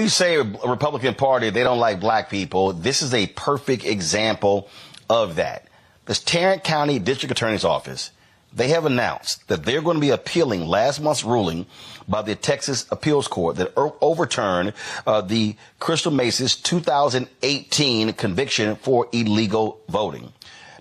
we say a Republican Party, they don't like black people, this is a perfect example of that. This Tarrant County District Attorney's Office, they have announced that they're going to be appealing last month's ruling by the Texas Appeals Court that overturned the Crystal Mason's 2018 conviction for illegal voting.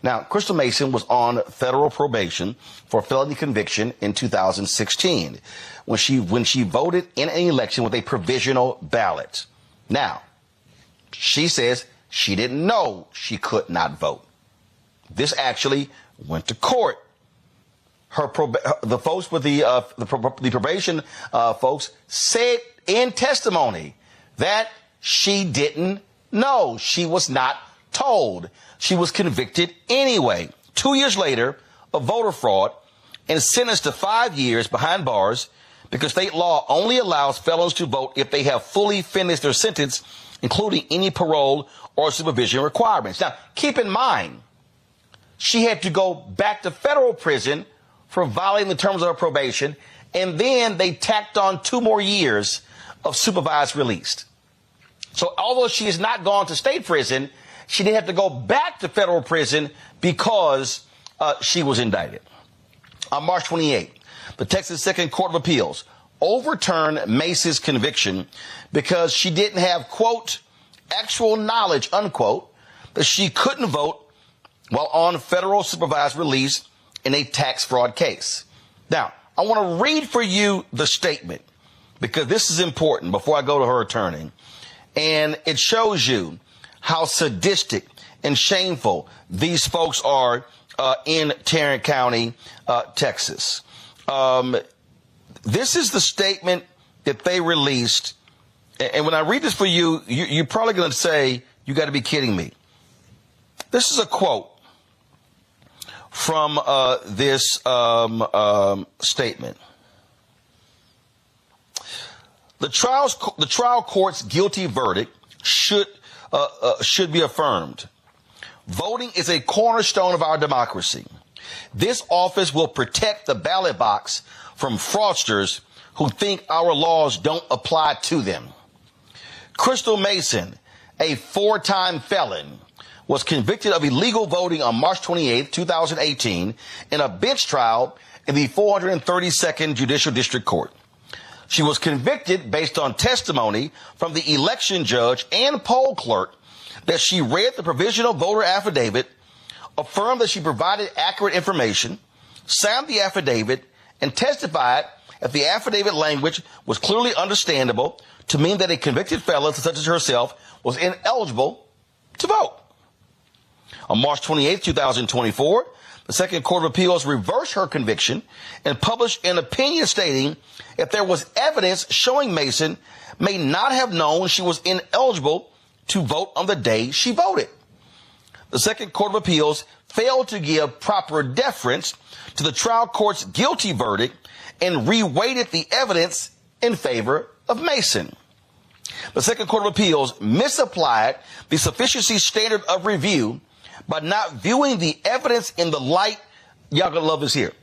Now, Crystal Mason was on federal probation for felony conviction in 2016 when she voted in an election with a provisional ballot. Now, she says she didn't know she could not vote. This actually went to court. The folks with the probation folks said in testimony that she didn't know. She was not told. She was convicted anyway. 2 years later of voter fraud and sentenced to 5 years behind bars because state law only allows felons to vote if they have fully finished their sentence, including any parole or supervision requirements. Now, keep in mind, she had to go back to federal prison for violating the terms of her probation, and then they tacked on 2 more years of supervised release. So although she has not gone to state prison, she did have to go back to federal prison because she was indicted. On March 28th, the Texas Second Court of Appeals overturned Mason's conviction because she didn't have, quote, actual knowledge, unquote, that she couldn't vote while on federal supervised release in a tax fraud case. Now, I want to read for you the statement because this is important before I go to her attorney. And it shows you how sadistic and shameful these folks are in Tarrant County, Texas. This is the statement that they released. And when I read this for you, you're probably going to say, you got to be kidding me. This is a quote from this statement. The trial court's guilty verdict should be affirmed. Voting is a cornerstone of our democracy. This office will protect the ballot box from fraudsters who think our laws don't apply to them. Crystal Mason, a 4-time felon, was convicted of illegal voting on March 28, 2018 in a bench trial in the 432nd Judicial District Court. She was convicted based on testimony from the election judge and poll clerk that she read the provisional voter affidavit, affirmed that she provided accurate information, signed the affidavit, and testified that the affidavit language was clearly understandable to mean that a convicted felon such as herself was ineligible to vote. On March 28, 2024, the Second Court of Appeals reversed her conviction and published an opinion stating that there was evidence showing Mason may not have known she was ineligible to vote on the day she voted. The Second Court of Appeals failed to give proper deference to the trial court's guilty verdict and reweighted the evidence in favor of Mason. The Second Court of Appeals misapplied the sufficiency standard of review by not viewing the evidence in the light, y'all gonna love this here,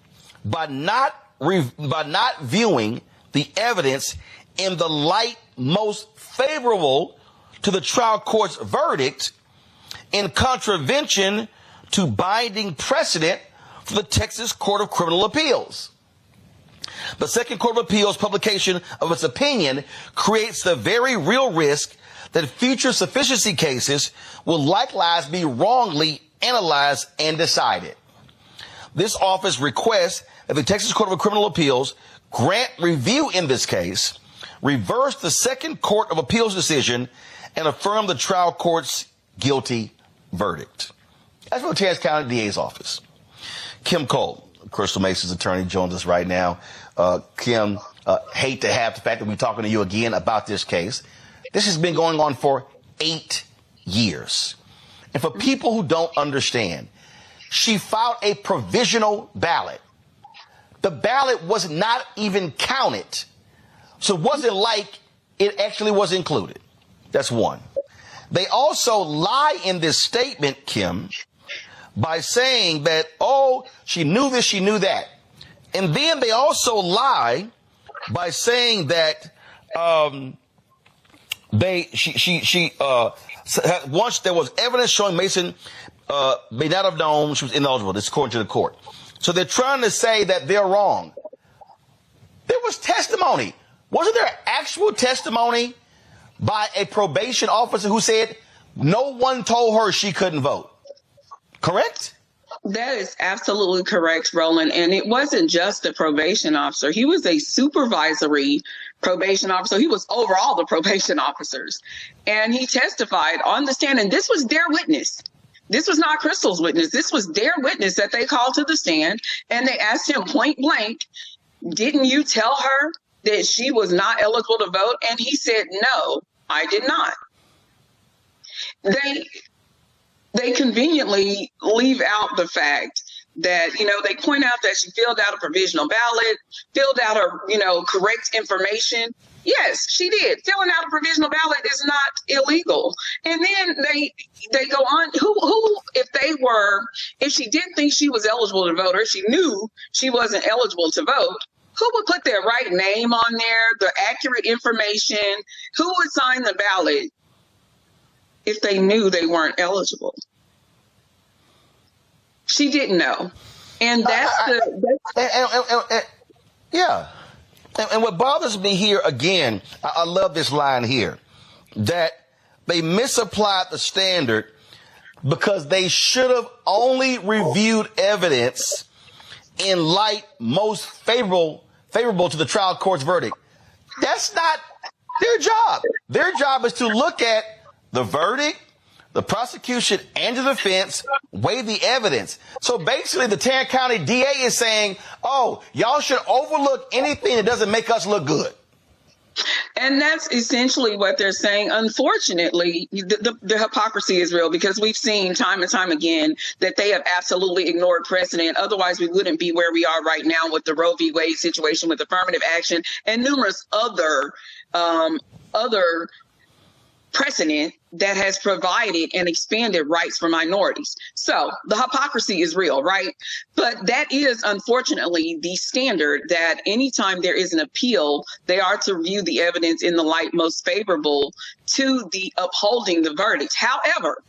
by not viewing the evidence in the light most favorable to the trial court's verdict in contravention to binding precedent for the Texas Court of Criminal Appeals. The Second Court of Appeals publication of its opinion creates the very real risk that future sufficiency cases will likewise be wrongly analyzed and decided. This office requests that the Texas Court of Criminal Appeals grant review in this case, reverse the Second Court of Appeals decision, and affirm the trial court's guilty verdict. That's from the Tarrant County DA's office. Kim Cole, Crystal Mason's attorney, joins us right now. Kim, hate to have the fact that we're talking to you again about this case. This has been going on for 8 years. And for people who don't understand, she filed a provisional ballot. The ballot was not even counted. So it wasn't like it actually was included. That's one. They also lie in this statement, Kim, by saying that, oh, she knew this, she knew that. And then they also lie by saying that once there was evidence showing Mason may not have known she was ineligible. This is according to the court. So they're trying to say that they're wrong. There was testimony. Wasn't there actual testimony by a probation officer who said no one told her she couldn't vote? Correct? That is absolutely correct, Roland. And it wasn't just a probation officer. He was a supervisory probation officer. He was over all the probation officers. And he testified on the stand. And this was their witness. This was not Crystal's witness. This was their witness that they called to the stand. And they asked him point blank, didn't you tell her that she was not eligible to vote? And he said, no, I did not. They conveniently leave out the fact that, they point out that she filled out a provisional ballot, filled out her, correct information. Yes, she did. Filling out a provisional ballot is not illegal. And then they go on, who, if she didn't think she was eligible to vote, or she knew she wasn't eligible to vote, who would put their right name on there, the accurate information? Who would sign the ballot if they knew they weren't eligible? She didn't know. And yeah. And what bothers me here, again, I love this line here, that they misapplied the standard because they should have only reviewed evidence in light most favorable to the trial court's verdict. That's not their job. Their job is to look at the verdict, the prosecution, and the defense, weigh the evidence. So basically, the Tarrant County DA is saying, oh, y'all should overlook anything that doesn't make us look good. And that's essentially what they're saying. Unfortunately, the hypocrisy is real, because we've seen time and time again that they have absolutely ignored precedent. Otherwise, we wouldn't be where we are right now with the Roe v. Wade situation, with affirmative action, and numerous other precedent that has provided and expanded rights for minorities. So the hypocrisy is real, right? But that is unfortunately the standard, that anytime there is an appeal, they are to view the evidence in the light most favorable to the upholding the verdict. However,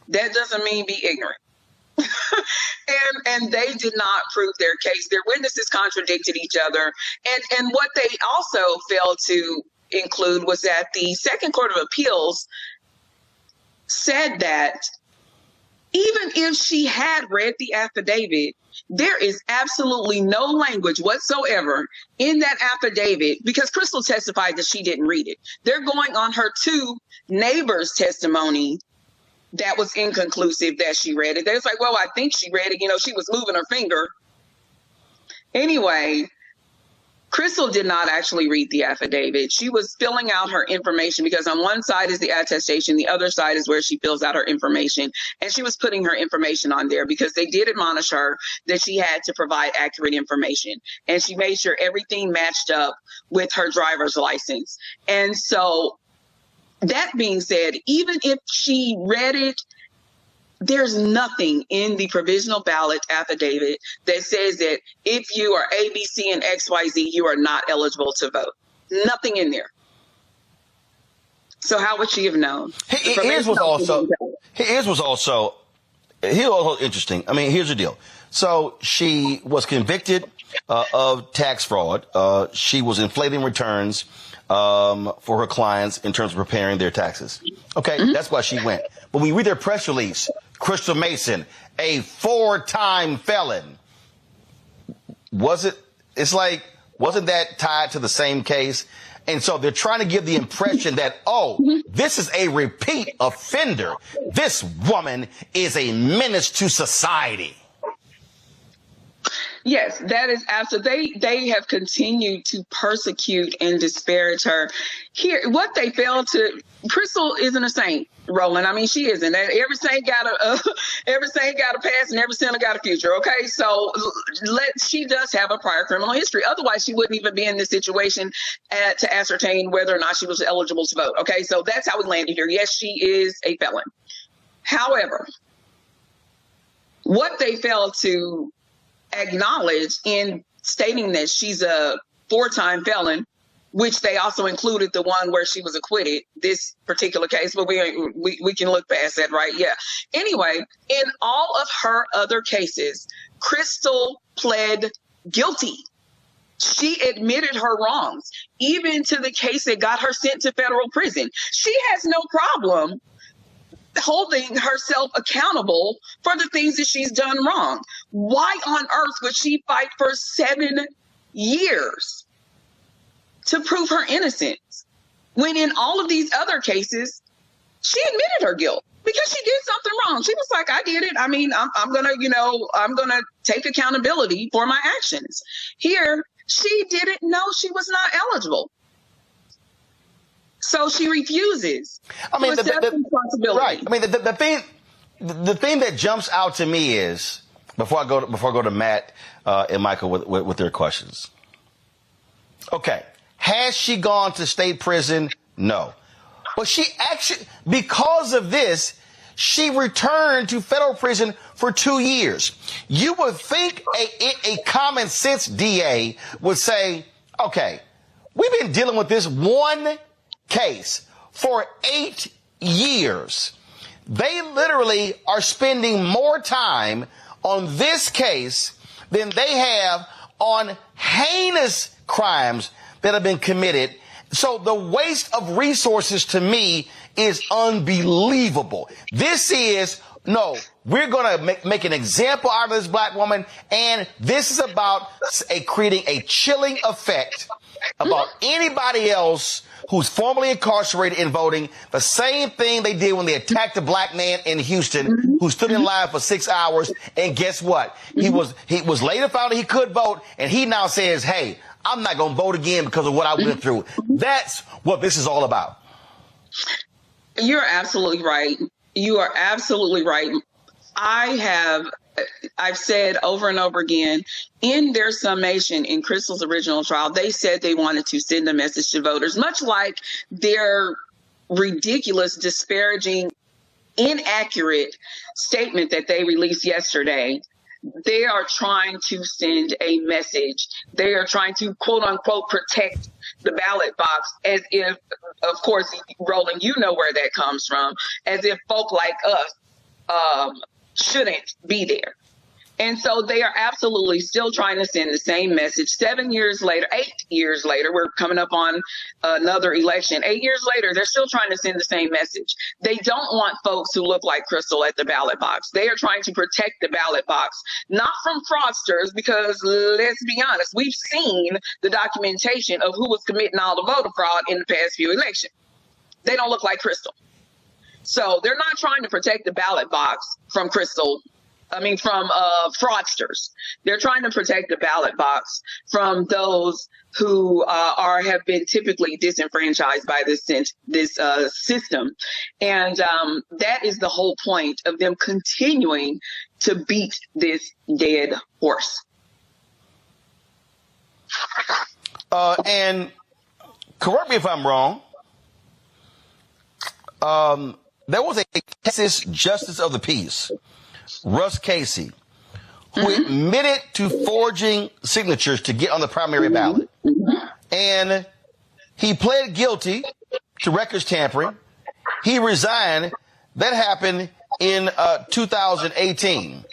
that doesn't mean be ignorant. and they did not prove their case. Their witnesses contradicted each other. And what they also failed to include was that the Second Court of Appeals said that even if she had read the affidavit, there is absolutely no language whatsoever in that affidavit, because Crystal testified that she didn't read it. They're going on her two neighbors' testimony that was inconclusive that she read it. They're like, well, I think she read it. She was moving her finger. Anyway, Crystal did not actually read the affidavit. She was filling out her information, because on one side is the attestation, the other side is where she fills out her information. And she was putting her information on there because they did admonish her that she had to provide accurate information. And she made sure everything matched up with her driver's license. And so, that being said, even if she read it, there's nothing in the provisional ballot affidavit that says that if you are A, B, C, and XYZ, you are not eligible to vote. Nothing in there. So how would she have known? Here's what's also interesting. I mean, here's the deal. So she was convicted of tax fraud. She was inflating returns for her clients in terms of preparing their taxes. Okay, That's why she went. But when you read their press release, Crystal Mason, a 4-time felon. Wasn't that tied to the same case? And so they're trying to give the impression that, this is a repeat offender. This woman is a menace to society. Yes, that is absolutely. They have continued to persecute and disparage her. Here, what they failed to. Crystal isn't a saint, Roland. I mean, she isn't. Every saint got a past, and every sinner got a future. Okay, so she does have a prior criminal history. Otherwise, she wouldn't even be in this situation to ascertain whether or not she was eligible to vote. Okay, so that's how we landed here. Yes, she is a felon. However, what they failed to acknowledge in stating that she's a 4-time felon which they also included the one where she was acquitted, this particular case, but we can look past that, right? Yeah. Anyway, in all of her other cases, Crystal pled guilty. She admitted her wrongs, even to the case that got her sent to federal prison. She has no problem holding herself accountable for the things that she's done wrong. Why on earth would she fight for 7 years to prove her innocence when in all of these other cases, she admitted her guilt because she did something wrong? She was like, I did it. I mean, I'm going to take accountability for my actions. Here, she didn't know she was not eligible. So she refuses to accept responsibility. Right. I mean, the thing that jumps out to me is, before I go to Matt and Michael with their questions. Okay. Has she gone to state prison? No. But she actually, because of this, she returned to federal prison for 2 years. You would think a common sense DA would say, okay, we've been dealing with this one case for 8 years. They literally are spending more time on this case than they have on heinous crimes that have been committed. So the waste of resources to me is unbelievable. This is, no, we're going to make an example out of this black woman. And this is about creating a chilling effect about anybody else who's formerly incarcerated in voting. The same thing they did when they attacked a black man in Houston who stood in line for 6 hours. And guess what? He was later found that he could vote. And he now says, hey, I'm not going to vote again because of what I went through. That's what this is all about. You're absolutely right. You are absolutely right. I've said over and over again, in their summation in Crystal's original trial, they said they wanted to send a message to voters, much like their ridiculous, disparaging, inaccurate statement that they released yesterday. They are trying to send a message. They are trying to, quote unquote, protect the ballot box, as if, of course, Roland, you know where that comes from, as if folk like us shouldn't be there. And so they are absolutely still trying to send the same message. 7 years later, 8 years later, we're coming up on another election. 8 years later, they're still trying to send the same message. They don't want folks who look like Crystal at the ballot box. They are trying to protect the ballot box, not from fraudsters, because let's be honest, we've seen the documentation of who was committing all the voter fraud in the past few elections. They don't look like Crystal. So they're not trying to protect the ballot box from from fraudsters. They're trying to protect the ballot box from those who have been typically disenfranchised by this system. And that is the whole point of them continuing to beat this dead horse. And correct me if I'm wrong. There was a Texas Justice of the Peace, Russ Casey, who admitted to forging signatures to get on the primary ballot. And he pled guilty to records tampering. He resigned. That happened in 2018.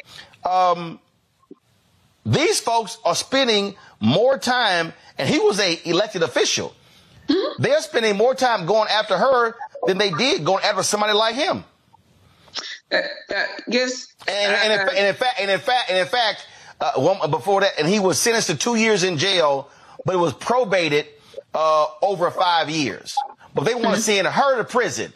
These folks are spending more time, and he was an elected official. They're spending more time going after her than they did going after somebody like him. Yes. And in fact, before that, and he was sentenced to 2 years in jail, but it was probated over 5 years. But they want to send her to prison.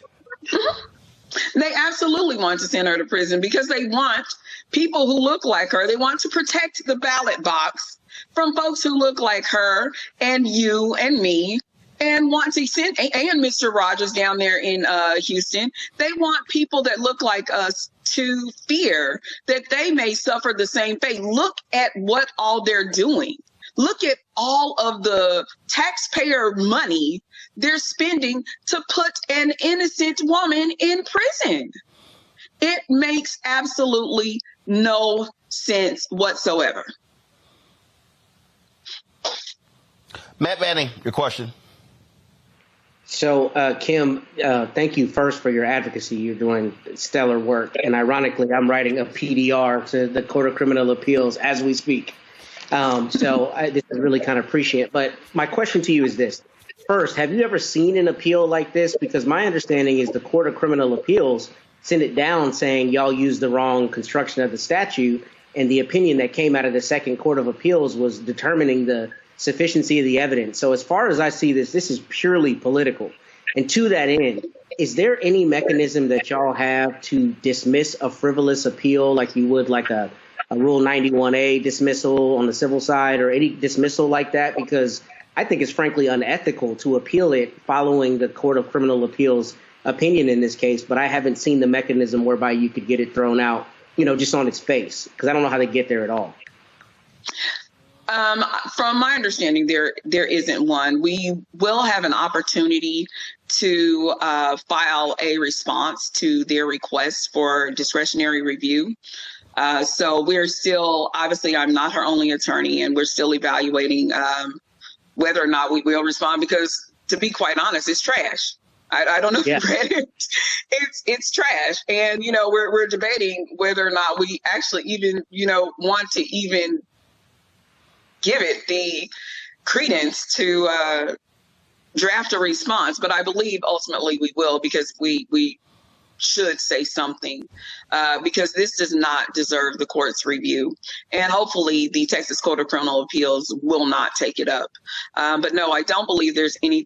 They absolutely want to send her to prison because they want people who look like her. They want to protect the ballot box from folks who look like her and you and me. And want to send, and Mr. Rogers down there in Houston, they want people that look like us to fear that they may suffer the same fate. Look at what all they're doing. Look at all of the taxpayer money they're spending to put an innocent woman in prison. It makes absolutely no sense whatsoever. Matt Manning, your question. So, Kim, thank you first for your advocacy. You're doing stellar work. And ironically, I'm writing a PDR to the Court of Criminal Appeals as we speak. This is really kind of appreciate. But my question to you is this. First, have you ever seen an appeal like this? Because my understanding is the Court of Criminal Appeals sent it down saying y'all used the wrong construction of the statute. And the opinion that came out of the Second Court of Appeals was determining the sufficiency of the evidence. So as far as I see this is purely political. And to that end, is there any mechanism that y'all have to dismiss a frivolous appeal like you would like a Rule 91A dismissal on the civil side or any dismissal like that? Because I think it's frankly unethical to appeal it following the Court of Criminal Appeals opinion in this case. But I haven't seen the mechanism whereby you could get it thrown out, just on its face, because I don't know how to get there at all. From my understanding, there isn't one. We will have an opportunity to file a response to their request for discretionary review. So we're still, obviously, I'm not her only attorney, and we're still evaluating whether or not we will respond, because to be quite honest, it's trash. I don't know if you read it. It's trash. And, we're debating whether or not we actually even, want to even give it the credence to draft a response. But I believe ultimately we will, because we should say something, because this does not deserve the court's review. And hopefully the Texas Court of Criminal Appeals will not take it up. But no, I don't believe there's any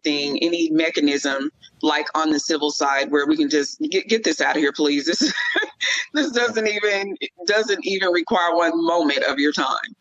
mechanism like on the civil side where we can just get this out of here, please. This doesn't even require one moment of your time.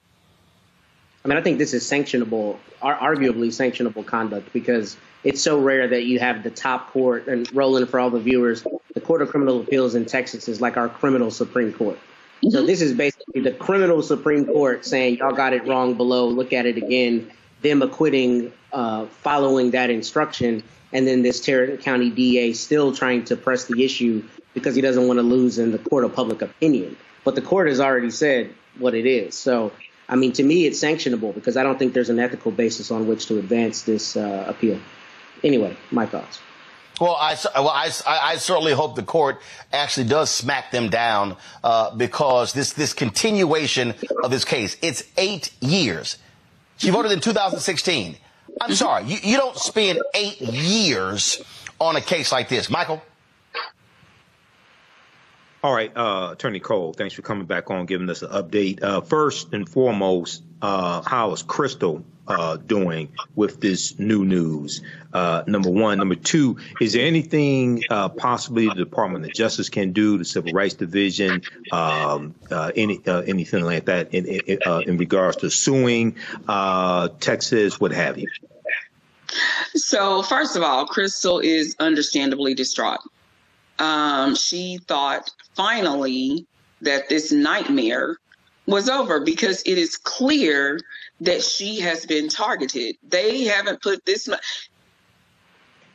I mean, I think this is sanctionable, arguably sanctionable conduct, because it's so rare that you have the top court, and Roland, for all the viewers, the Court of Criminal Appeals in Texas is like our criminal Supreme Court. Mm-hmm. So this is basically the criminal Supreme Court saying, y'all got it wrong below, look at it again, them acquitting following that instruction, and then this Tarrant County DA still trying to press the issue because he doesn't want to lose in the court of public opinion. But the court has already said what it is. So, I mean, to me, it's sanctionable because I don't think there's an ethical basis on which to advance this appeal. Anyway, my thoughts. Well, I certainly hope the court actually does smack them down because this continuation of this case, it's 8 years. She voted in 2016. I'm sorry, you don't spend 8 years on a case like this. Michael? All right, Attorney Cole, thanks for coming back on, giving us an update. First and foremost, how is Crystal doing with this new news? Number one. Number two, is there anything possibly the Department of Justice can do, the Civil Rights Division, anything like that in regards to suing Texas, what have you? So first of all, Crystal is understandably distraught. She thought finally that this nightmare was over because it is clear that she has been targeted. They haven't put this much.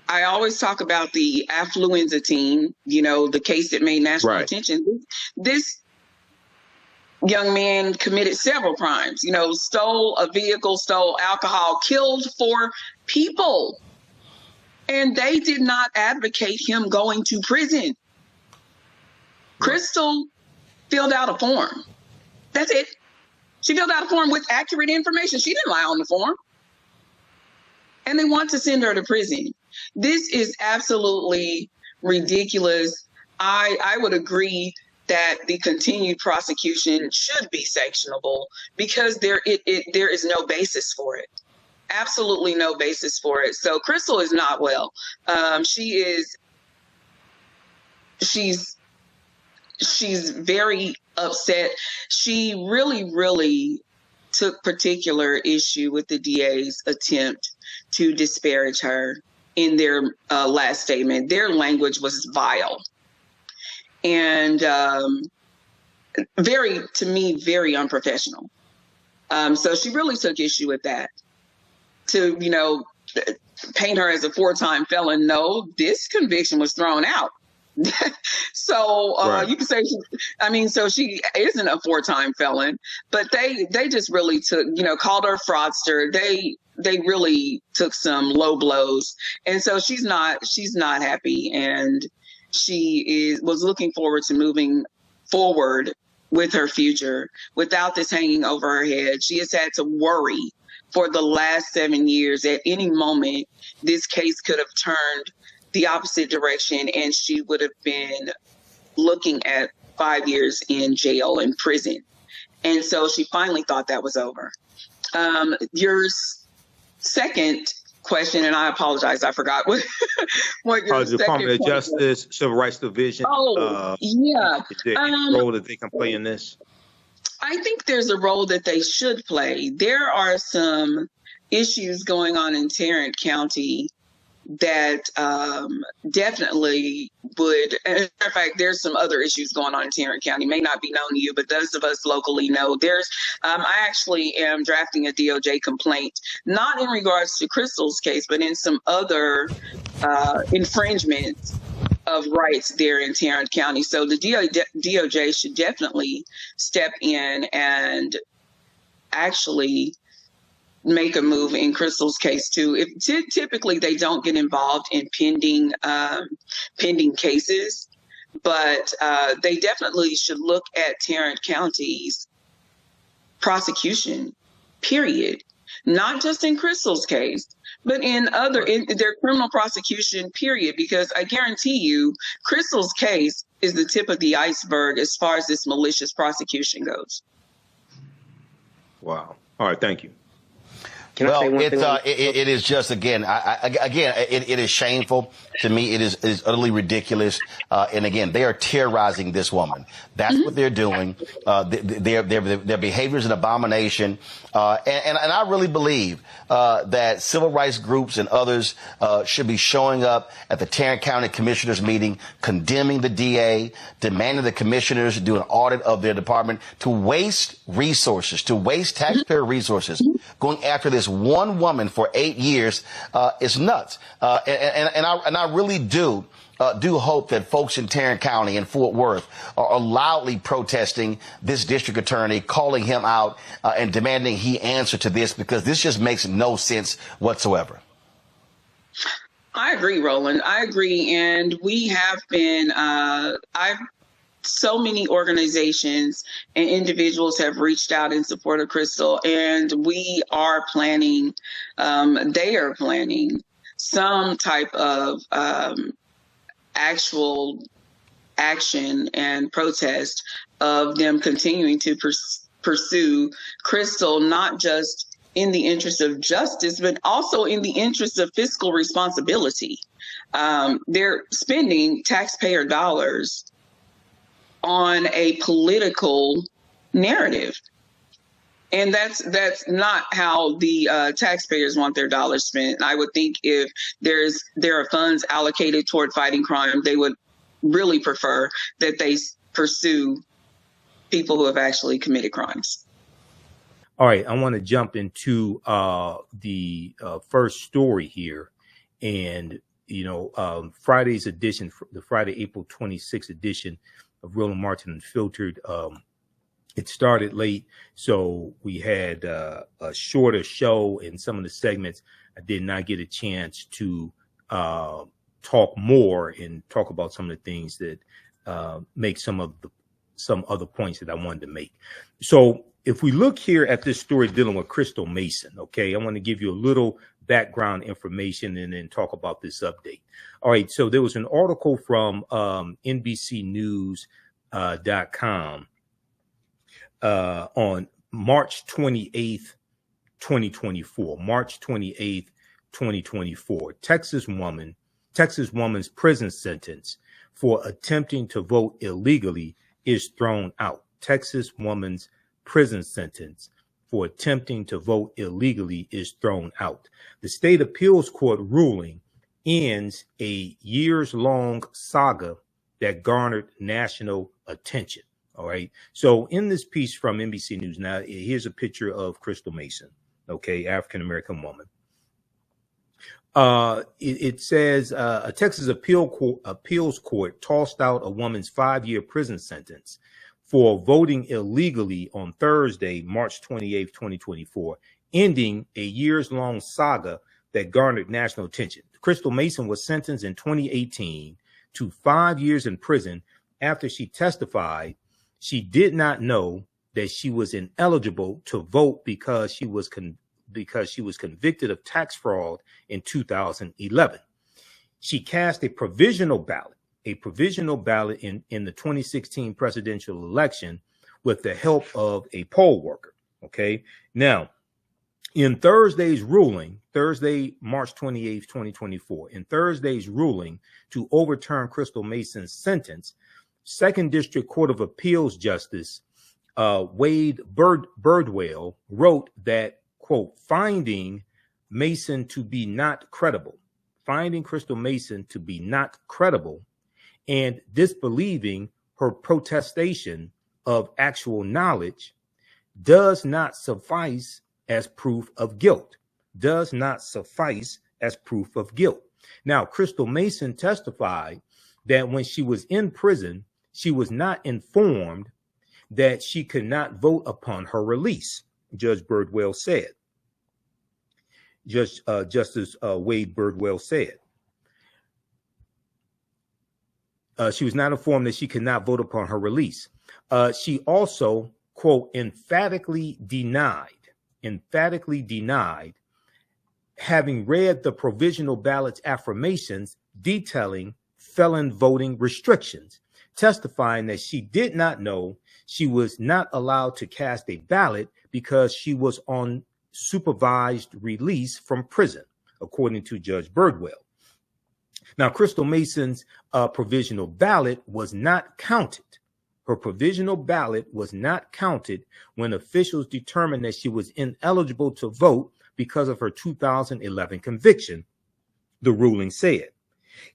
I always talk about the affluenza team, the case that made national attention. This young man committed several crimes, stole a vehicle, stole alcohol, killed 4 people. And they did not advocate him going to prison. Crystal filled out a form. That's it. She filled out a form with accurate information. She didn't lie on the form. And they want to send her to prison. This is absolutely ridiculous. I would agree that the continued prosecution should be sanctionable because there is no basis for it. Absolutely no basis for it. So Crystal is not well. She's very upset. She really took particular issue with the DA's attempt to disparage her in their last statement. Their language was vile and very unprofessional. So she really took issue with that. To, paint her as a 4-time felon. No, this conviction was thrown out. So Right. you can say, so she isn't a 4-time felon, but they just really took, called her fraudster. They really took some low blows, and so she's not happy, and she was looking forward to moving forward with her future without this hanging over her head. She has had to worry for the last 7 years. At any moment, this case could have turned the opposite direction, and she would have been looking at 5 years in jail, in prison. And so she finally thought that was over. Your second question, and I apologize, I forgot what your second Department of point was. Justice, Civil Rights Division. Yeah. Is there any role that they can play in this? I think there's a role that they should play. There are some issues going on in Tarrant County that definitely would, and as a matter of fact, there's some other issues going on in Tarrant County, may not be known to you, but those of us locally know. I actually am drafting a DOJ complaint, not in regards to Crystal's case, but in some other infringements of rights there in Tarrant County. So the DOJ should definitely step in and actually make a move in Crystal's case too. Typically they don't get involved in pending cases, but they definitely should look at Tarrant County's prosecution, period. Not just in Crystal's case, but in their criminal prosecution, period. Because I guarantee you, Crystal's case is the tip of the iceberg as far as this malicious prosecution goes. Wow. All right. Thank you. Well, it is just, again, it is shameful to me. It is utterly ridiculous. And again, they are terrorizing this woman. That's what they're doing. Their behavior is an abomination. And I really believe that civil rights groups and others should be showing up at the Tarrant County Commissioners meeting, condemning the DA, demanding the commissioners do an audit of their department, to waste resources, to waste taxpayer resources, going after this one woman for 8 years is nuts. And I really do hope that folks in Tarrant County and Fort Worth are loudly protesting this district attorney, calling him out and demanding he answer to this, because this just makes no sense whatsoever. I agree, Roland. I agree. And we have been, so many organizations and individuals have reached out in support of Crystal, and we are planning, they are planning some type of actual action and protest of them continuing to pursue Crystal, not just in the interest of justice, but also in the interest of fiscal responsibility. They're spending taxpayer dollars on a political narrative. And that's not how the taxpayers want their dollars spent. I would think if there are funds allocated toward fighting crime, they would really prefer that they pursue people who have actually committed crimes. All right, I want to jump into the first story here. And, Friday's edition, the Friday, April 26th edition of Roland Martin Unfiltered. It started late, so we had a shorter show, and some of the segments I did not get a chance to talk more and talk about some of the things that make some other points that I wanted to make. So if we look here at this story dealing with Crystal Mason, okay, I want to give you a little background information and then talk about this update. All right, so there was an article from NBCnews.com on March 28th, 2024. March 28th, 2024. Texas woman's prison sentence for attempting to vote illegally is thrown out. Texas woman's prison sentence for attempting to vote illegally is thrown out. The state appeals court ruling ends a years-long saga that garnered national attention. All right. So in this piece from NBC News, now here's a picture of Crystal Mason, okay, African-American woman. It says a Texas appeals court tossed out a woman's 5-year prison sentence for voting illegally on Thursday, March 28, 2024, ending a years-long saga that garnered national attention. Crystal Mason was sentenced in 2018 to 5 years in prison after she testified she did not know that she was ineligible to vote because she was convicted of tax fraud in 2011. She cast a provisional ballot in the 2016 presidential election with the help of a poll worker. Okay. Now, in Thursday's ruling, Thursday, March 28, 2024, in Thursday's ruling to overturn Crystal Mason's sentence, Second District Court of Appeals Justice Wade Birdwell wrote that, quote, finding Mason to be not credible, finding Crystal Mason to be not credible and disbelieving her protestation of actual knowledge does not suffice as proof of guilt, does not suffice as proof of guilt. Now, Crystal Mason testified that when she was in prison, she was not informed that she could not vote upon her release, Judge Birdwell said. Justice Wade Birdwell said. She was not informed that she could not vote upon her release. She also, quote, emphatically denied having read the provisional ballot's affirmations detailing felon voting restrictions, testifying that she did not know she was not allowed to cast a ballot because she was on supervised release from prison, according to Judge Birdwell. Now, Crystal Mason's provisional ballot was not counted. Her provisional ballot was not counted when officials determined that she was ineligible to vote because of her 2011 conviction, the ruling said.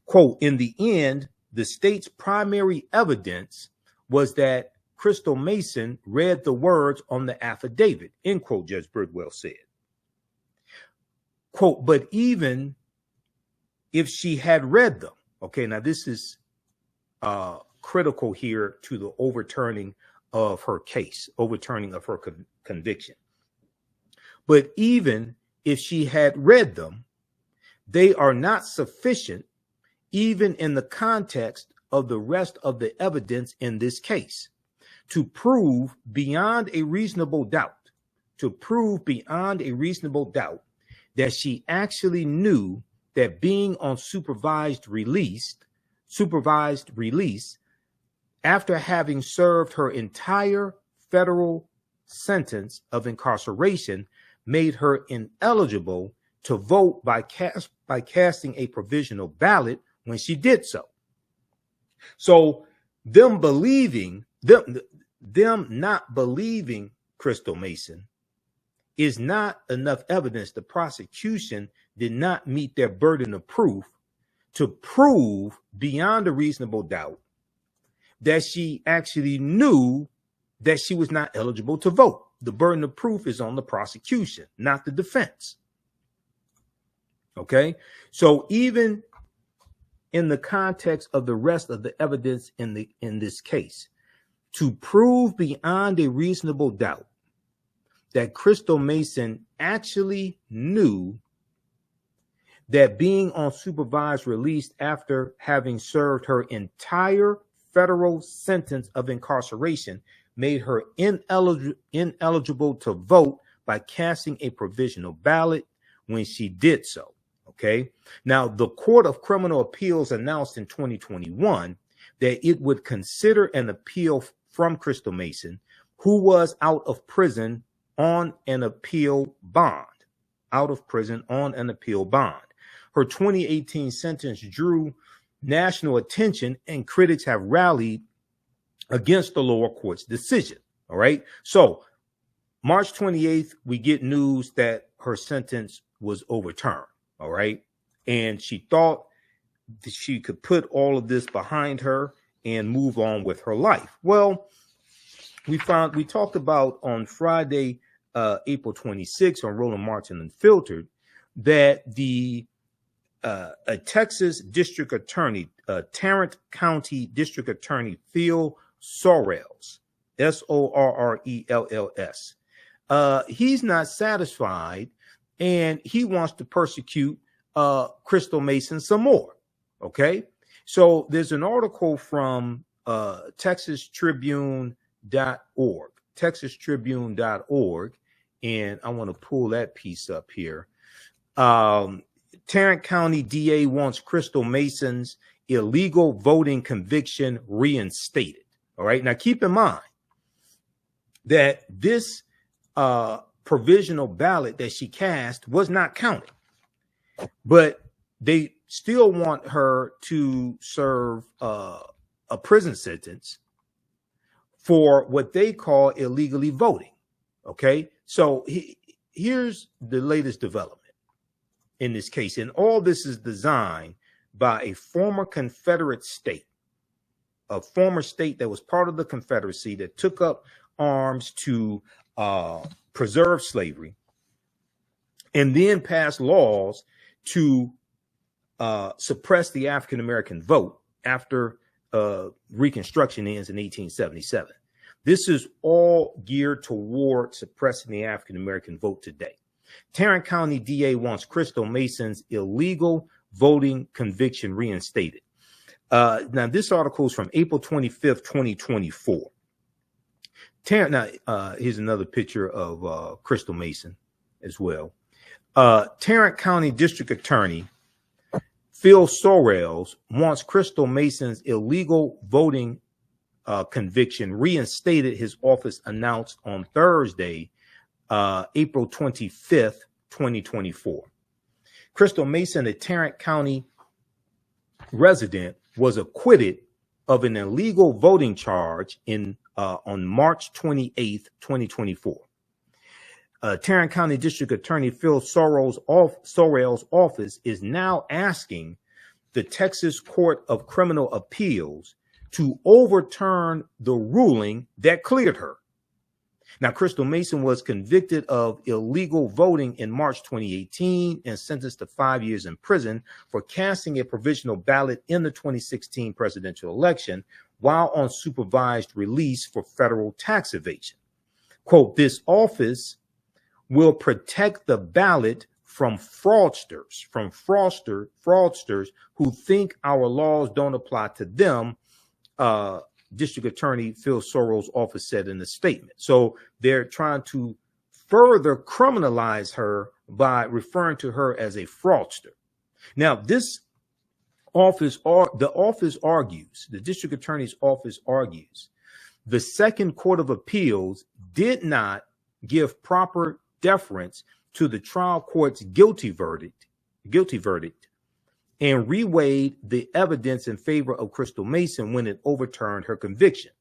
Quote, in the end, the state's primary evidence was that Crystal Mason read the words on the affidavit, end quote, Judge Birdwell said. Quote, but even if she had read them, okay, now this is critical here to the overturning of her case, overturning of her conviction. But even if she had read them, they are not sufficient, even in the context of the rest of the evidence in this case, to prove beyond a reasonable doubt, that she actually knew that being on supervised release after having served her entire federal sentence of incarceration made her ineligible to vote by casting a provisional ballot when she did so. So them not believing Crystal Mason is not enough evidence. The prosecution did not meet their burden of proof to prove beyond a reasonable doubt that she actually knew that she was not eligible to vote. The burden of proof is on the prosecution, not the defense. Okay, so even in the context of the rest of the evidence in this case, to prove beyond a reasonable doubt that Crystal Mason actually knew that being on supervised release after having served her entire federal sentence of incarceration made her ineligible to vote by casting a provisional ballot when she did so. Okay. Now, the Court of Criminal Appeals announced in 2021 that it would consider an appeal from Crystal Mason, who was out of prison on an appeal bond, Her 2018 sentence drew national attention, and critics have rallied against the lower court's decision. All right. So March 28th, we get news that her sentence was overturned. All right. And she thought that she could put all of this behind her and move on with her life. Well, we talked about on Friday, April 26th on Roland, Martin, Unfiltered, that the a Texas District Attorney, Tarrant County District Attorney Phil Sorrells, Sorrells. He's not satisfied, and he wants to persecute Crystal Mason some more. Okay, so there's an article from TexasTribune.org, TexasTribune.org, and I want to pull that piece up here. Tarrant County DA wants Crystal Mason's illegal voting conviction reinstated. All right, now keep in mind that this provisional ballot that she cast was not counted, but they still want her to serve a prison sentence for what they call illegally voting. Okay, so here's the latest development in this case, and all this is designed by a former Confederate state, a former state that was part of the Confederacy that took up arms to preserve slavery, and then passed laws to suppress the African American vote after Reconstruction ends in 1877. This is all geared toward suppressing the African American vote today. Tarrant County DA wants Crystal Mason's illegal voting conviction reinstated. Now, this article is from April 25th, 2024. Here's another picture of Crystal Mason as well. Tarrant County District Attorney Phil Sorrells wants Crystal Mason's illegal voting conviction reinstated, his office announced on Thursday, April 25th, 2024. Crystal Mason, a Tarrant County resident, was acquitted of an illegal voting charge on March 28th, 2024. Tarrant County District Attorney Phil Sorrells' office is now asking the Texas Court of Criminal Appeals to overturn the ruling that cleared her. Now, Crystal Mason was convicted of illegal voting in March 2018 and sentenced to 5 years in prison for casting a provisional ballot in the 2016 presidential election while on supervised release for federal tax evasion. Quote, "This office will protect the ballot from fraudsters, who think our laws don't apply to them," District Attorney Phil Sorrells' office said in a statement. So they're trying to further criminalize her by referring to her as a fraudster. Now, this office, the District Attorney's office argues, the Second Court of Appeals did not give proper deference to the trial court's guilty verdict, and reweighed the evidence in favor of Crystal Mason when it overturned her conviction.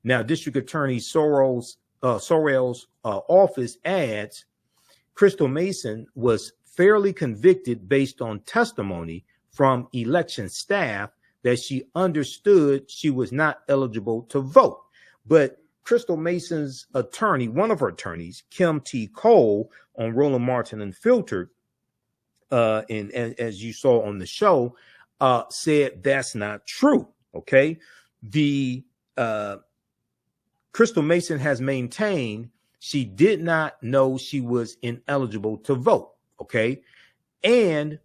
Now, District Attorney Sorrells' office adds, Crystal Mason was fairly convicted based on testimony from election staff that she understood she was not eligible to vote. But Crystal Mason's attorney, one of her attorneys, Kim T. Cole, on Roland, Martin, Unfiltered, and as you saw on the show, said that's not true. Okay, the Crystal Mason has maintained she did not know she was ineligible to vote. Okay, and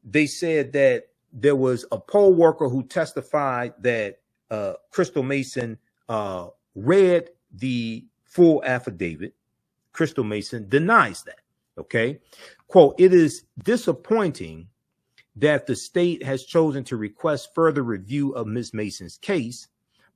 they said that there was a poll worker who testified that Crystal Mason read the full affidavit. Crystal Mason denies that. Okay, quote, "It is disappointing that the state has chosen to request further review of Ms. Mason's case,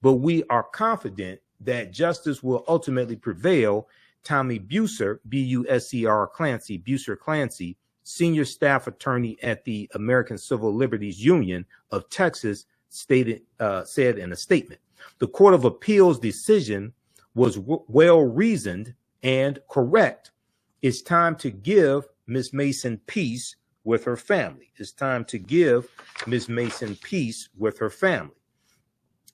but we are confident that justice will ultimately prevail," Tommy Buser, B-U-S-E-R Clancy, senior staff attorney at the American Civil Liberties Union of Texas, said in a statement. "The Court of Appeals decision was well-reasoned and correct. It's time to give Ms. Mason peace with her family. It's time to give Ms. Mason peace with her family."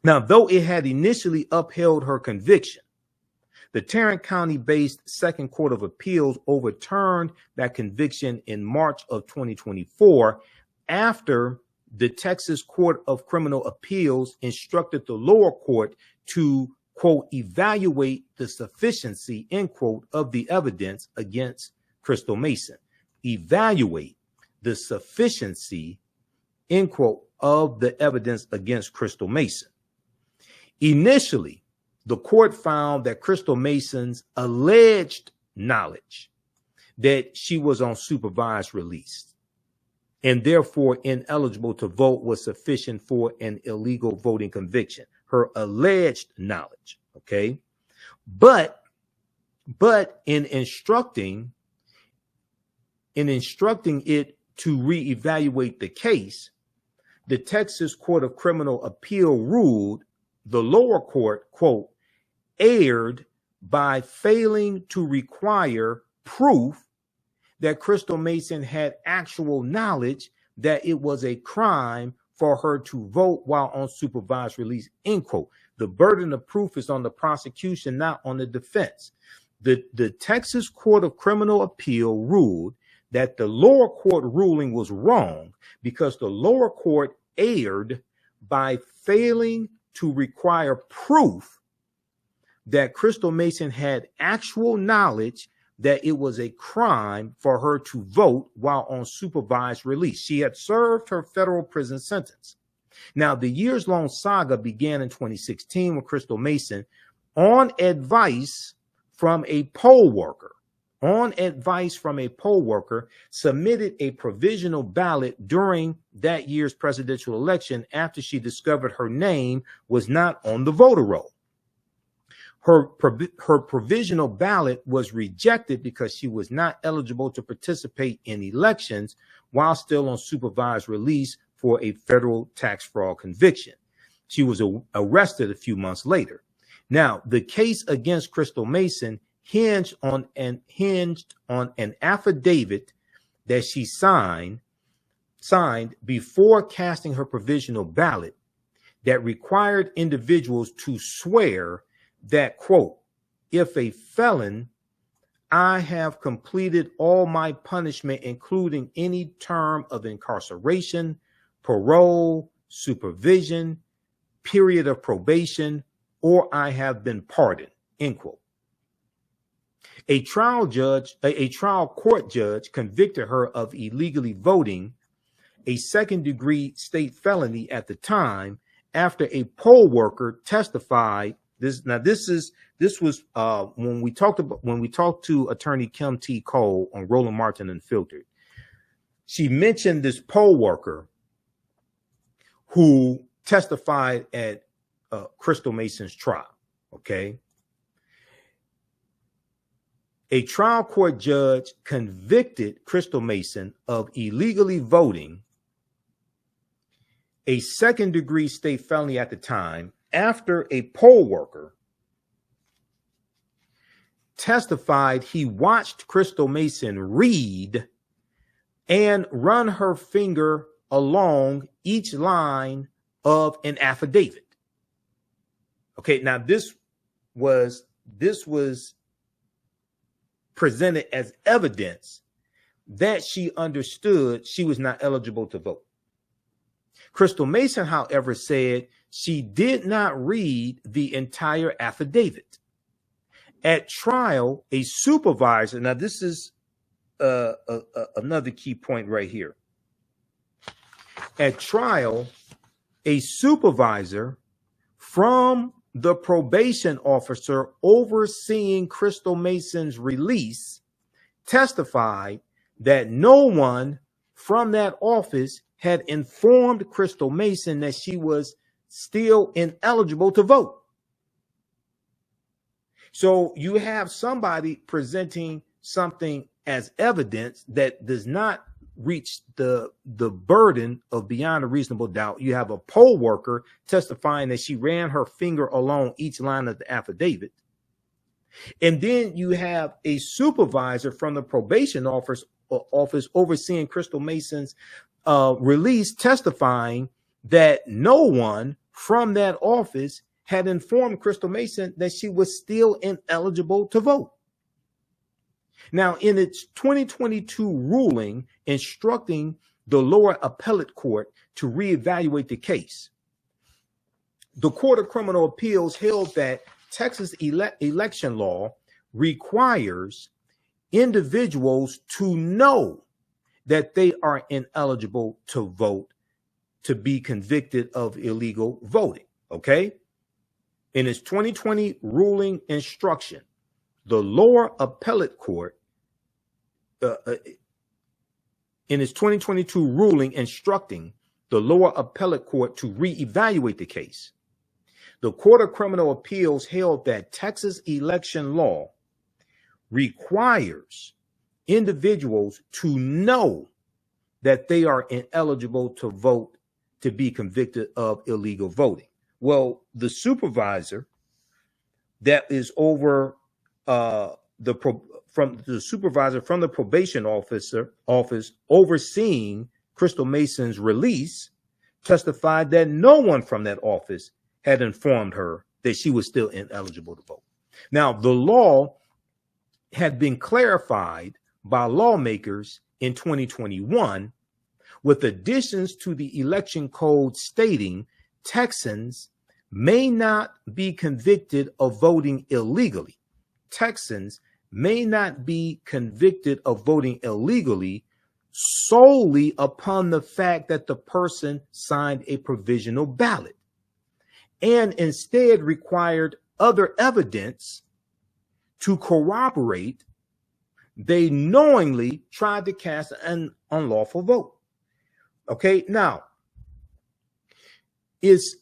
Now, though it had initially upheld her conviction, The Tarrant County-based Second Court of Appeals overturned that conviction in March of 2024 after the Texas Court of Criminal Appeals instructed the lower court to, quote, evaluate the sufficiency, end quote, of the evidence against Crystal Mason. Evaluate the sufficiency, end quote, of the evidence against Crystal Mason. Initially, the court found that Crystal Mason's alleged knowledge that she was on supervised release and therefore ineligible to vote was sufficient for an illegal voting conviction. Her alleged knowledge, okay? But in instructing it to reevaluate the case, the Texas Court of Criminal Appeal ruled the lower court, quote, erred by failing to require proof that Crystal Mason had actual knowledge that it was a crime for her to vote while on supervised release, end quote. The burden of proof is on the prosecution, not on the defense. The Texas Court of Criminal Appeal ruled that the lower court ruling was wrong because the lower court erred by failing to require proof that Crystal Mason had actual knowledge that it was a crime for her to vote while on supervised release. She had served her federal prison sentence. Now, the years-long saga began in 2016 when Crystal Mason, on advice from a poll worker, submitted a provisional ballot during that year's presidential election after she discovered her name was not on the voter roll. Her provisional ballot was rejected because she was not eligible to participate in elections while still on supervised release for a federal tax fraud conviction. She was arrested a few months later. Now, the case against Crystal Mason hinged on an affidavit that she signed before casting her provisional ballot that required individuals to swear that, quote, if a felon, I have completed all my punishment, including any term of incarceration, parole, supervision, period of probation, or I have been pardoned, end quote. A trial court judge convicted her of illegally voting, a second-degree state felony at the time, after a poll worker testified. This was when we talked to Attorney Kim T. Cole on Roland Martin Unfiltered. She mentioned this poll worker who testified at Crystal Mason's trial. Okay. A trial court judge convicted Crystal Mason of illegally voting, a second-degree state felony at the time, after a poll worker testified he watched Crystal Mason read and run her finger along each line of an affidavit. Okay, now this was presented as evidence that she understood she was not eligible to vote. Crystal Mason, however, said she did not read the entire affidavit. At trial, a supervisor, now this is another key point right here. At trial, a supervisor from the probation officer overseeing Crystal Mason's release testified that no one from that office had informed Crystal Mason that she was still ineligible to vote. So you have somebody presenting something as evidence that does not reach the burden of beyond a reasonable doubt. You have a poll worker testifying that she ran her finger along each line of the affidavit. And then you have a supervisor from the probation office overseeing Crystal Mason's release testifying that no one from that office had informed Crystal Mason that she was still ineligible to vote. Now, in its 2022 ruling instructing the lower appellate court to reevaluate the case, the Court of Criminal Appeals held that Texas election law requires individuals to know that they are ineligible to vote to be convicted of illegal voting. Okay? In its 2020 ruling instruction, the lower appellate court, in its 2022 ruling instructing the lower appellate court to reevaluate the case, the Court of Criminal Appeals held that Texas election law requires individuals to know that they are ineligible to vote to be convicted of illegal voting. Well, the supervisor that is over from the probation office overseeing Crystal Mason's release testified that no one from that office had informed her that she was still ineligible to vote. Now, the law had been clarified by lawmakers in 2021 with additions to the election code stating Texans may not be convicted of voting illegally. Texans may not be convicted of voting illegally solely upon the fact that the person signed a provisional ballot, and instead required other evidence to corroborate they knowingly tried to cast an unlawful vote. Okay, now it's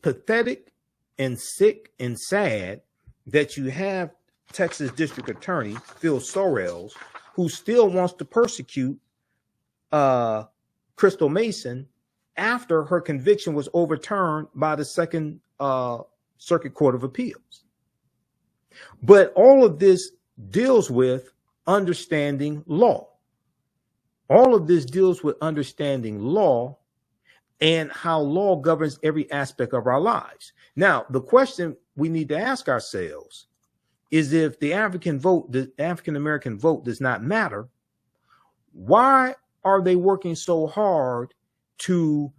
pathetic and sick and sad that you have Texas District Attorney Phil Sorrells, who still wants to persecute Crystal Mason after her conviction was overturned by the Second Circuit Court of Appeals. But all of this deals with understanding law. All of this deals with understanding law and how law governs every aspect of our lives. Now, the question we need to ask ourselves is, if the African American vote does not matter, why are they working so hard to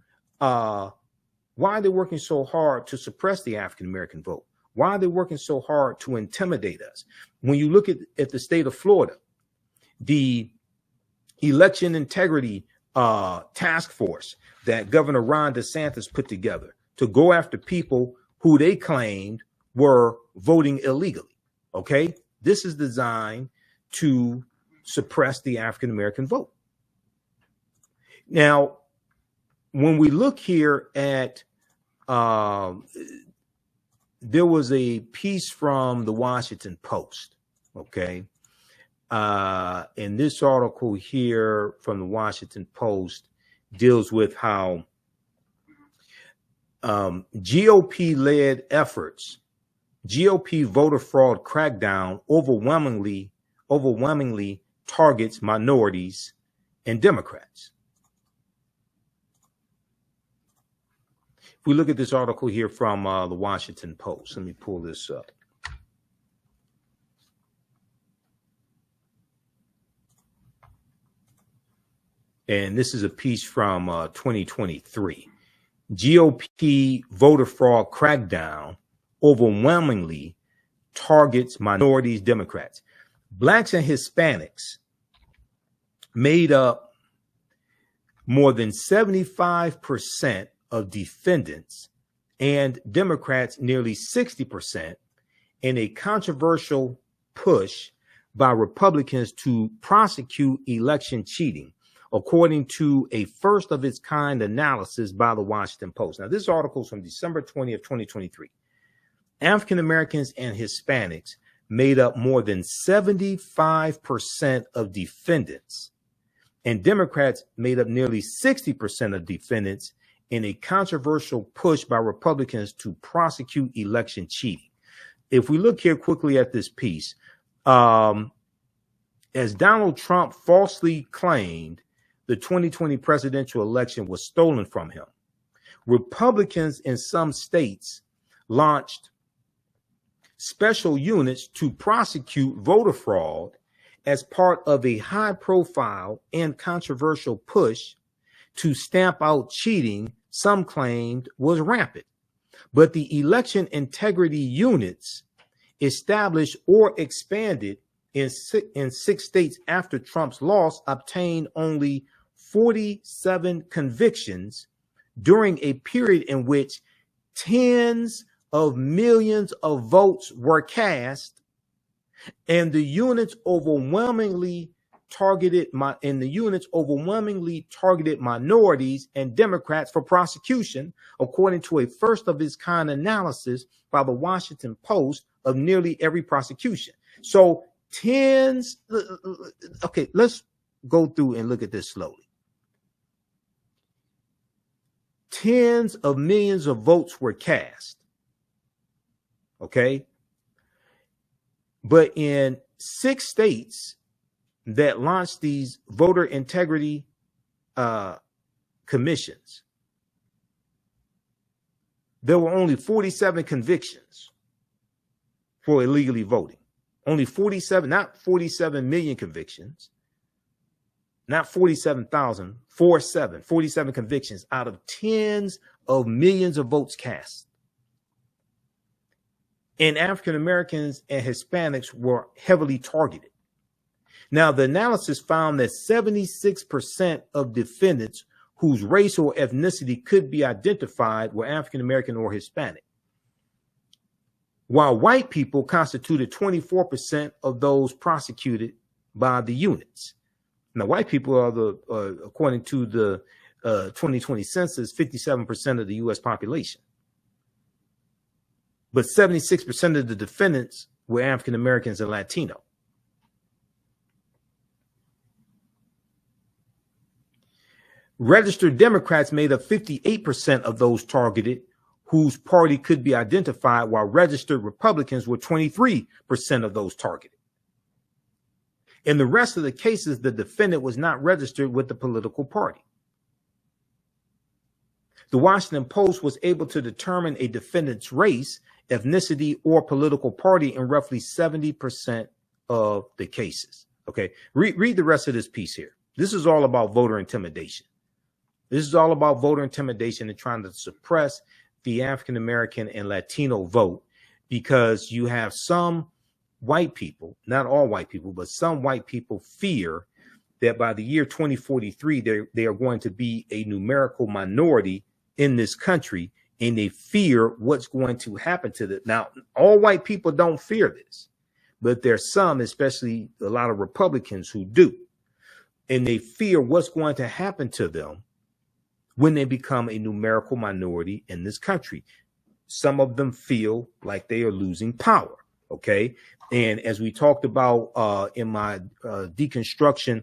suppress the African American vote? Why are they working so hard to intimidate us? When you look at the state of Florida, the election integrity task force that Governor Ron DeSantis put together to go after people who they claimed were voting illegally. Okay, this is designed to suppress the African American vote. Now, when we look here at, there was a piece from the Washington Post, okay? And this article here from the Washington Post deals with how GOP-led efforts, GOP voter fraud crackdown overwhelmingly targets minorities and Democrats. If we look at this article here from the Washington Post, let me pull this up. And this is a piece from 2023. GOP voter fraud crackdown overwhelmingly targets minorities, Democrats. Blacks and Hispanics made up more than 75% of defendants, and Democrats nearly 60%, in a controversial push by Republicans to prosecute election cheating, according to a first of its kind analysis by the Washington Post. Now, this article is from December 20th, 2023. African Americans and Hispanics made up more than 75% of defendants, and Democrats made up nearly 60% of defendants in a controversial push by Republicans to prosecute election cheating. If we look here quickly at this piece, as Donald Trump falsely claimed the 2020 presidential election was stolen from him, Republicans in some states launched special units to prosecute voter fraud as part of a high-profile and controversial push to stamp out cheating some claimed was rampant. But the election integrity units established or expanded in six states after Trump's loss obtained only 47 convictions during a period in which tens of millions of votes were cast, and the units overwhelmingly targeted minorities and Democrats for prosecution, according to a first of its kind analysis by the Washington Post of nearly every prosecution. So okay, let's go through and look at this slowly. Tens of millions of votes were cast. Okay. But in 6 states that launched these voter integrity commissions, there were only 47 convictions for illegally voting. Only 47, not 47 million convictions, not 47,000, 47 convictions out of tens of millions of votes cast. And African Americans and Hispanics were heavily targeted. Now, the analysis found that 76% of defendants whose race or ethnicity could be identified were African American or Hispanic, while white people constituted 24% of those prosecuted by the units. Now, white people are according to the 2020 census, 57% of the U.S. population. But 76% of the defendants were African Americans and Latino. Registered Democrats made up 58% of those targeted whose party could be identified, while registered Republicans were 23% of those targeted. In the rest of the cases, the defendant was not registered with the political party. The Washington Post was able to determine a defendant's race, ethnicity, or political party in roughly 70% of the cases. Okay, read the rest of this piece here. This is all about voter intimidation. This is all about voter intimidation and trying to suppress the African American and Latino vote, because you have some white people, not all white people, but some white people fear that by the year 2043, they are going to be a numerical minority in this country, and they fear what's going to happen to them. Now, all white people don't fear this, but there's some, especially a lot of Republicans, who do, and they fear what's going to happen to them when they become a numerical minority in this country. Some of them feel like they are losing power. Okay. And as we talked about in my deconstruction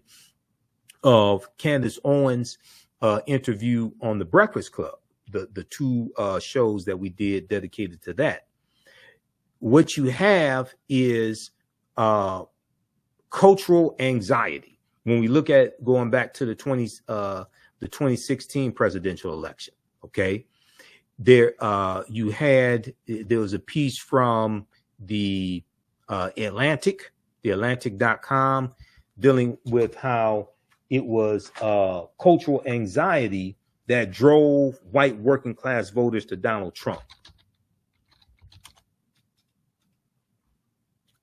of Candace Owens' interview on The Breakfast Club, the 2 shows that we did dedicated to that, what you have is cultural anxiety. When we look at going back to the 2016 presidential election, okay, there was a piece from the Atlantic.com, dealing with how it was cultural anxiety that drove white working class voters to Donald Trump.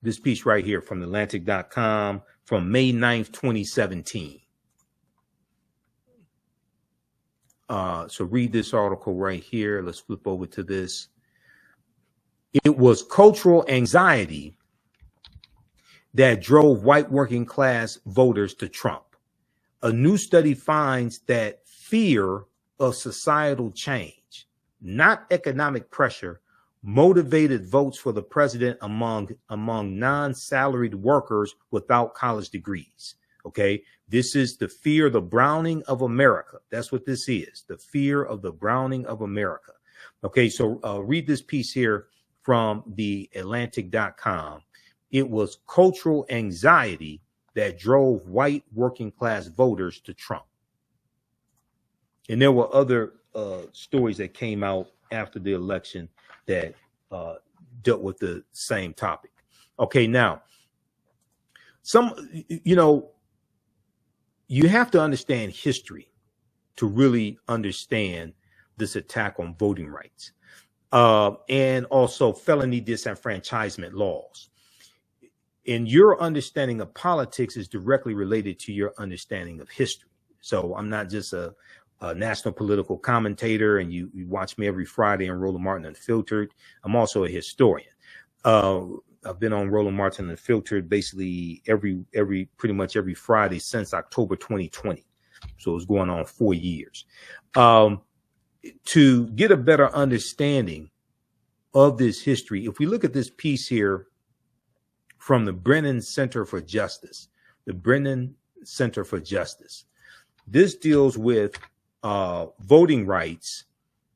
This piece right here from Atlantic.com from May 9th, 2017. So read this article right here. Let's flip over to this. It was cultural anxiety that drove white working class voters to Trump. A new study finds that fear of societal change, not economic pressure, motivated votes for the president among non-salaried workers without college degrees. Okay, this is the fear, the browning of America. That's what this is, the fear of the browning of America. Okay, so read this piece here from the Atlantic.com. It was cultural anxiety that drove white working class voters to Trump. And there were other stories that came out after the election that dealt with the same topic. Okay, now, you have to understand history to really understand this attack on voting rights, and also felony disenfranchisement laws. And your understanding of politics is directly related to your understanding of history. So I'm not just a national political commentator, and you watch me every Friday on Roland Martin Unfiltered. I'm also a historian. I've been on Roland Martin Unfiltered basically pretty much every Friday since October 2020. So it's going on 4 years. To get a better understanding of this history, if we look at this piece here from the Brennan Center for Justice, this deals with voting rights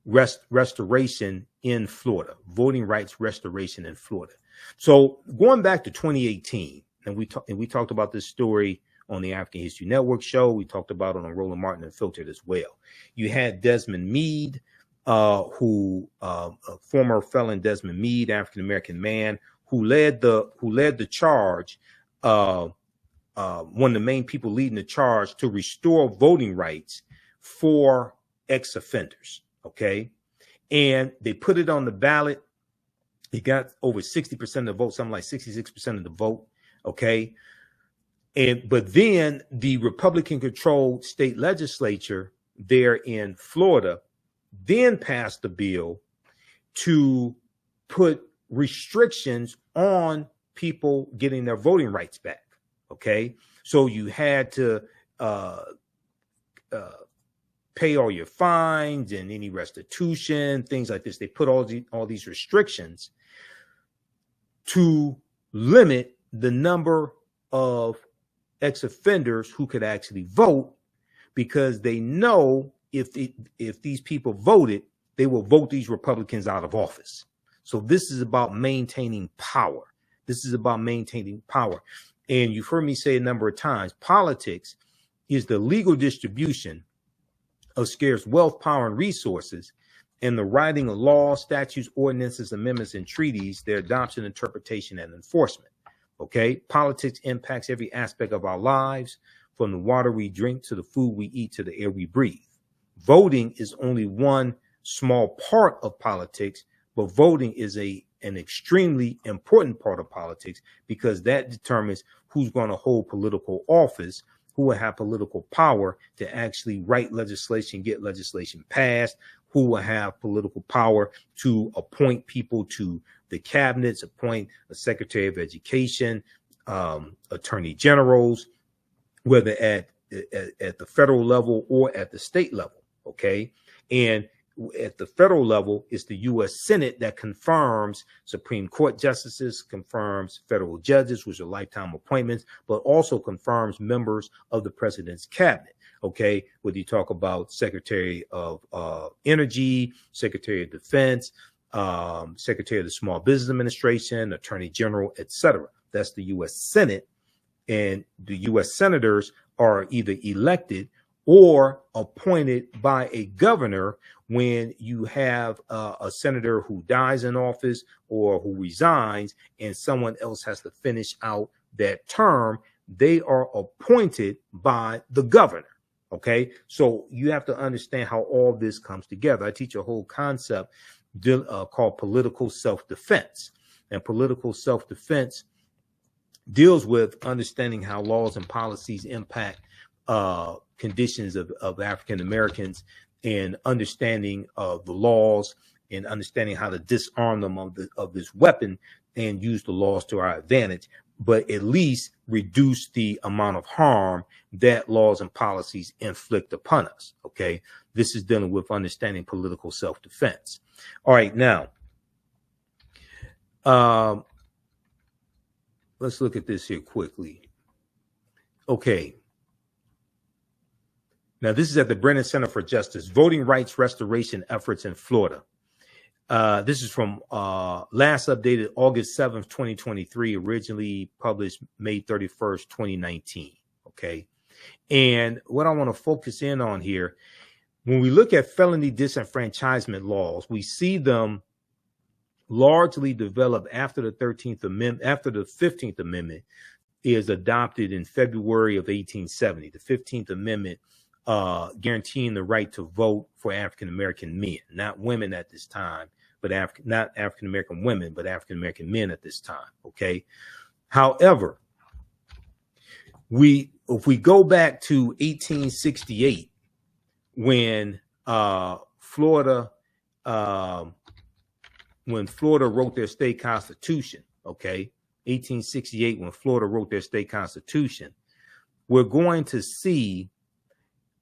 restoration in Florida, voting rights restoration in Florida. So going back to 2018, and we talked about this story on the African History Network show. We talked about it on Roland Martin Unfiltered as well. You had Desmond Meade, a former felon Desmond Meade, African-American man, who led the charge, one of the main people leading the charge to restore voting rights for ex-offenders. Okay. And they put it on the ballot. He got over 60% of the vote, something like 66% of the vote. Okay. But then the Republican controlled state legislature there in Florida then passed the bill to put restrictions on people getting their voting rights back. Okay. So you had to pay all your fines and any restitution, things like this. They put all these restrictions to limit the number of ex-offenders who could actually vote, because they know if these people voted, they will vote these Republicans out of office. So this is about maintaining power. And you've heard me say a number of times, politics is the legal distribution of scarce wealth, power, and resources, and the writing of laws, statutes, ordinances, amendments, and treaties, their adoption, interpretation, and enforcement. Okay, politics impacts every aspect of our lives, from the water we drink to the food we eat to the air we breathe. Voting is only one small part of politics, but voting is an extremely important part of politics, because that determines who's going to hold political office, who will have political power to actually write legislation, get legislation passed, who will have political power to appoint people to the cabinets, appoint a Secretary of Education, attorney generals, whether at the federal level or at the state level. Okay. And at the federal level, it's the U.S. Senate that confirms Supreme Court justices, confirms federal judges, which are lifetime appointments, but also confirms members of the president's cabinet. Okay, whether you talk about Secretary of Energy, Secretary of Defense, Secretary of the Small Business Administration, Attorney General, etc. That's the U.S. Senate, and the U.S. senators are either elected or appointed by a governor when you have a senator who dies in office or who resigns and someone else has to finish out that term. They are appointed by the governor. Okay, so you have to understand how all this comes together. I teach a whole concept called political self-defense, and political self-defense deals with understanding how laws and policies impact conditions of African Americans, and understanding the laws, and understanding how to disarm them of this weapon and use the laws to our advantage, but at least reduce the amount of harm that laws and policies inflict upon us. Okay, this is dealing with understanding political self-defense. All right, now let's look at this here quickly. Okay. Now, this is at the Brennan Center for Justice, voting rights restoration efforts in Florida. This is from last updated August 7th, 2023, originally published May 31st, 2019. Okay. And what I want to focus in on here, when we look at felony disenfranchisement laws, we see them largely developed after the 13th Amendment, after the 15th Amendment is adopted in February of 1870. The 15th Amendment guaranteeing the right to vote for African American men, not women at this time, but not African American women, but African American men at this time. Okay. However, if we go back to 1868, when Florida wrote their state constitution, okay, 1868, when Florida wrote their state constitution, we're going to see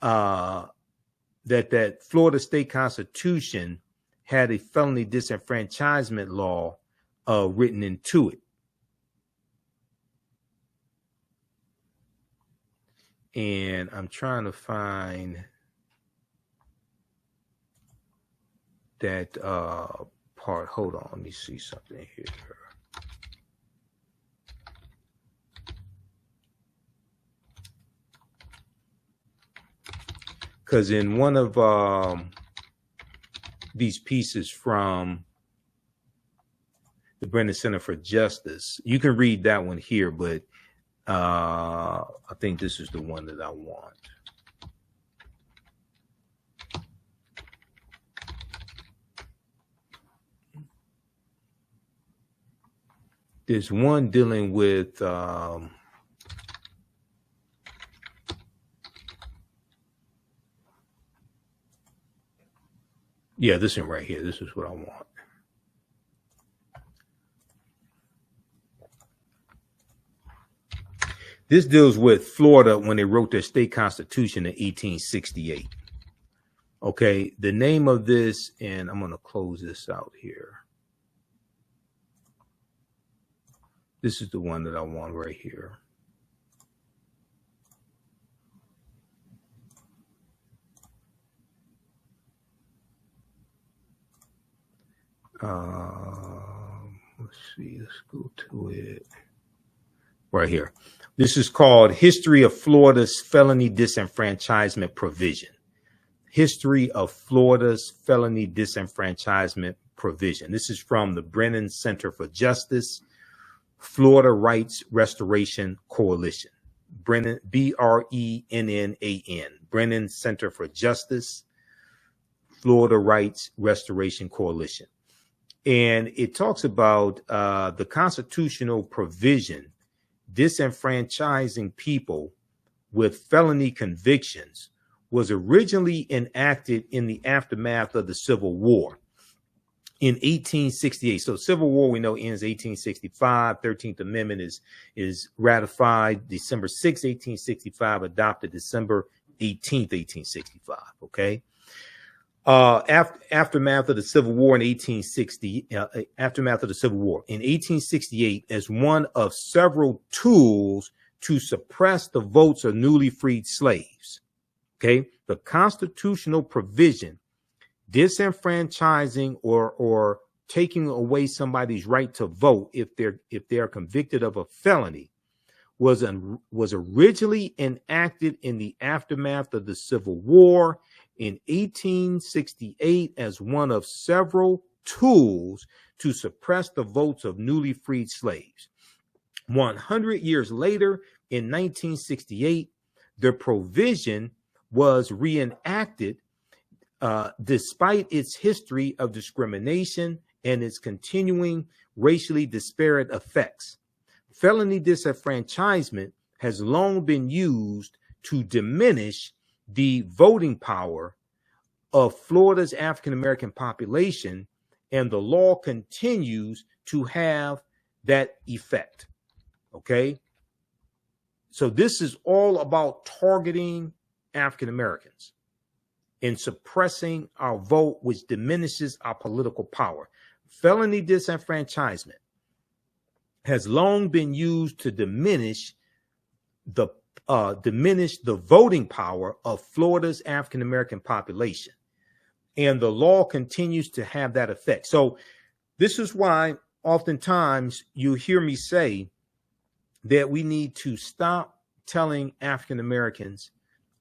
that Florida state constitution had a felony disenfranchisement law written into it. And I'm trying to find that part. Hold on, let me see something here. Because in one of these pieces from the Brennan Center for Justice, you can read that one here, but I think this is the one that I want. There's one dealing with yeah, this one right here. This is what I want. This deals with Florida when they wrote their state constitution in 1868. Okay, the name of this, and I'm going to close this out here. This is the one that I want right here. Let's see, let's go to it right here. This is called History of Florida's Felony Disenfranchisement Provision. History of Florida's Felony Disenfranchisement Provision. This is from the Brennan Center for Justice, Florida Rights Restoration Coalition. Brennan, B-R-E-N-N-A-N, Brennan Center for Justice, Florida Rights Restoration Coalition. And it talks about the constitutional provision disenfranchising people with felony convictions was originally enacted in the aftermath of the Civil War in 1868. So Civil War, we know, ends 1865. 13th Amendment is ratified December 6, 1865, adopted December 18th, 1865. Okay. Aftermath of the Civil War in 1860, aftermath of the Civil War in 1868, as one of several tools to suppress the votes of newly freed slaves. Okay, the constitutional provision disenfranchising or taking away somebody's right to vote if they're convicted of a felony was originally enacted in the aftermath of the Civil War in 1868 as one of several tools to suppress the votes of newly freed slaves. 100 years later, in 1968, the provision was reenacted despite its history of discrimination and its continuing racially disparate effects. Felony disenfranchisement has long been used to diminish the voting power of Florida's African-American population, and the law continues to have that effect. Okay. So this is all about targeting African-Americans and suppressing our vote, which diminishes our political power. Felony disenfranchisement has long been used to diminish the voting power of Florida's African-American population. And the law continues to have that effect. So this is why oftentimes you hear me say that we need to stop telling African-Americans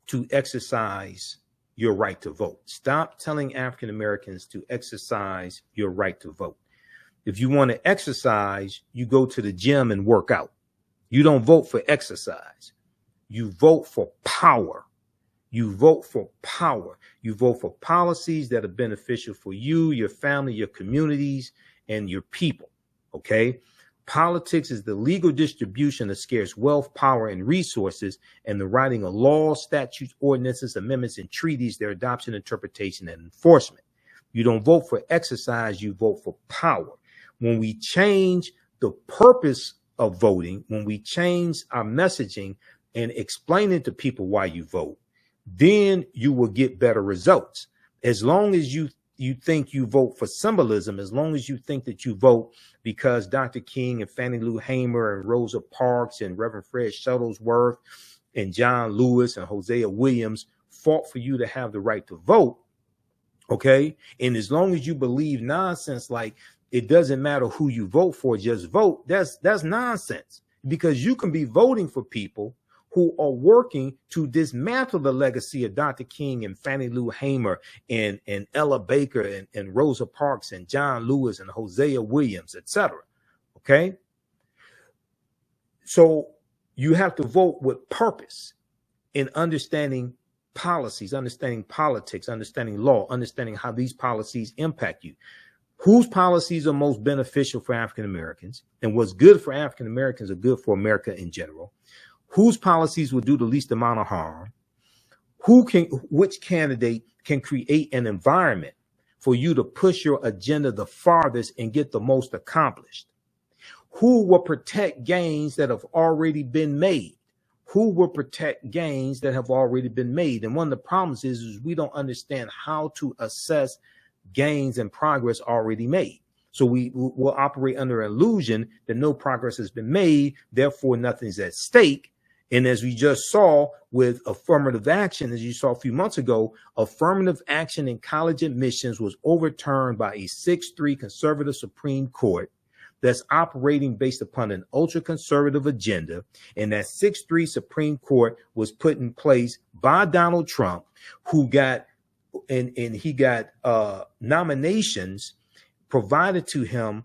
to exercise your right to vote. Stop telling African-Americans to exercise your right to vote. If you want to exercise, you go to the gym and work out. You don't vote for exercise. You vote for power. You vote for power. You vote for policies that are beneficial for you, your family, your communities, and your people. Okay? Politics is the legal distribution of scarce wealth, power, and resources, and the writing of laws, statutes, ordinances, amendments, and treaties, their adoption, interpretation, and enforcement. You don't vote for exercise, you vote for power. When we change the purpose of voting, when we change our messaging and explaining to people why you vote, then you will get better results. As long as you think you vote for symbolism, as long as you think that you vote because Dr. King and Fannie Lou Hamer and Rosa Parks and Reverend Fred Shuttlesworth and John Lewis and Hosea Williams fought for you to have the right to vote, okay? And as long as you believe nonsense like it doesn't matter who you vote for, just vote, that's nonsense, because you can be voting for people who are working to dismantle the legacy of Dr. King and Fannie Lou Hamer and Ella Baker and Rosa Parks and John Lewis and Hosea Williams, etc. Okay? So you have to vote with purpose in understanding policies, understanding politics, understanding law, understanding how these policies impact you. Whose policies are most beneficial for African Americans, and what's good for African Americans are good for America in general. Whose policies will do the least amount of harm? Which candidate can create an environment for you to push your agenda the farthest and get the most accomplished? Who will protect gains that have already been made? Who will protect gains that have already been made? And one of the problems is we don't understand how to assess gains and progress already made. So we will operate under an illusion that no progress has been made, therefore nothing's at stake. And as we just saw with affirmative action, as you saw a few months ago, affirmative action in college admissions was overturned by a 6-3 conservative Supreme Court that's operating based upon an ultra-conservative agenda. And that 6-3 Supreme Court was put in place by Donald Trump, who got, and he got nominations provided to him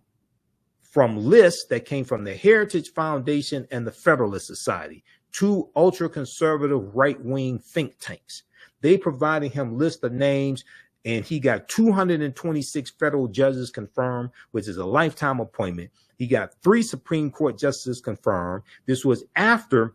from lists that came from the Heritage Foundation and the Federalist Society, two ultra-conservative right-wing think tanks. They provided him lists of names, and he got 226 federal judges confirmed, which is a lifetime appointment. He got 3 Supreme Court justices confirmed. This was after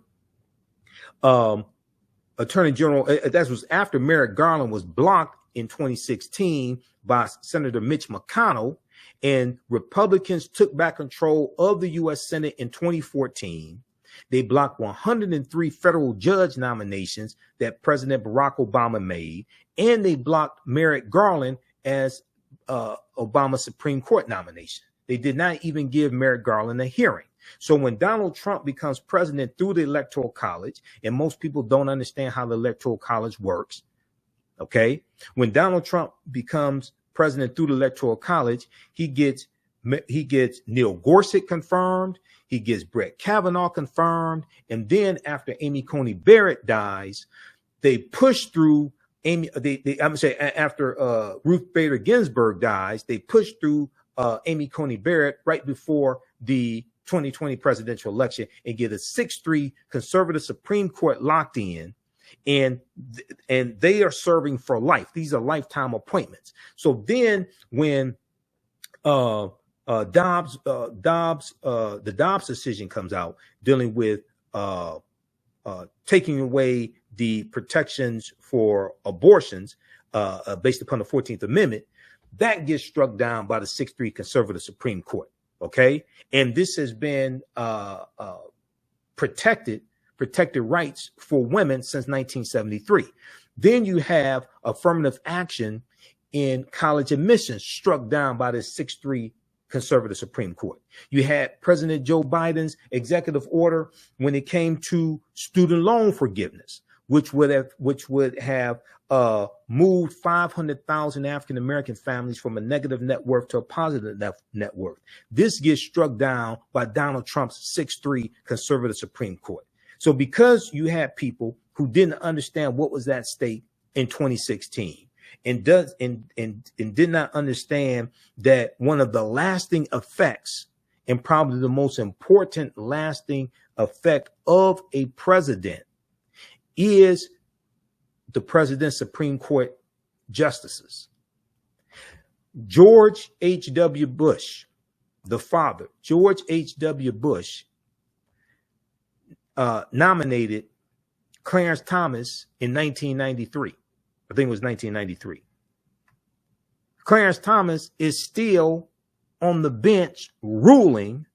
Attorney General, that was after Merrick Garland was blocked in 2016 by Senator Mitch McConnell, and Republicans took back control of the U.S. Senate in 2014. They blocked 103 federal judge nominations that President Barack Obama made, and they blocked Merrick Garland as Obama's Supreme Court nomination. They did not even give Merrick Garland a hearing. So when Donald Trump becomes president through the Electoral College, and most people don't understand how the Electoral College works, okay? When Donald Trump becomes president through the Electoral College, he gets Neil Gorsuch confirmed, he gets Brett Kavanaugh confirmed, and then after Amy Coney Barrett dies, they push through after Ruth Bader Ginsburg dies, they push through Amy Coney Barrett right before the 2020 presidential election and get a 6-3 conservative Supreme Court locked in, and they are serving for life. These are lifetime appointments. So then when the Dobbs decision comes out dealing with taking away the protections for abortions based upon the 14th Amendment, that gets struck down by the 6-3 conservative Supreme Court. Okay. And this has been protected rights for women since 1973. Then you have affirmative action in college admissions struck down by the 6-3 conservative Supreme Court. You had President Joe Biden's executive order when it came to student loan forgiveness, which would have moved 500,000 African-American families from a negative net worth to a positive net worth. This gets struck down by Donald Trump's 6-3 conservative Supreme Court. So because you had people who didn't understand what was at stake in 2016, and did not understand that one of the lasting effects, and probably the most important lasting effect of a president, is the president's Supreme Court justices. George H.W. Bush, the father, George H.W. Bush, nominated Clarence Thomas in 1993. I think it was 1993. Clarence Thomas is still on the bench ruling,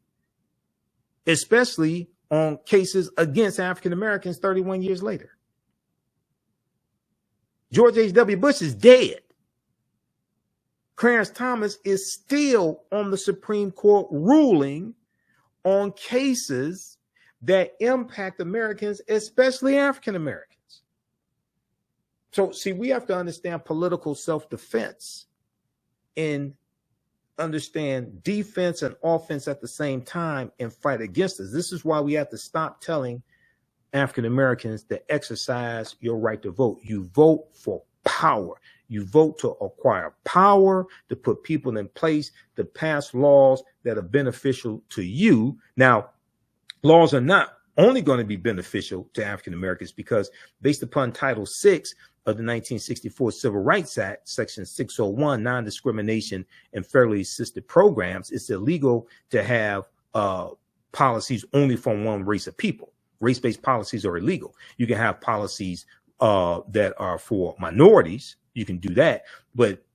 especially on cases against African Americans 31 years later. George H.W. Bush is dead. Clarence Thomas is still on the Supreme Court ruling on cases that impact Americans, especially African Americans. So, see, we have to understand political self-defense and understand defense and offense at the same time and fight against us. This is why we have to stop telling African Americans to exercise your right to vote. You vote for power. You vote to acquire power, to put people in place, to pass laws that are beneficial to you. Now, laws are not only going to be beneficial to African Americans because based upon Title VI of the 1964 Civil Rights Act, Section 601, non-discrimination and fairly assisted programs, it's illegal to have policies only from one race of people. Race-based policies are illegal. You can have policies that are for minorities. You can do that, but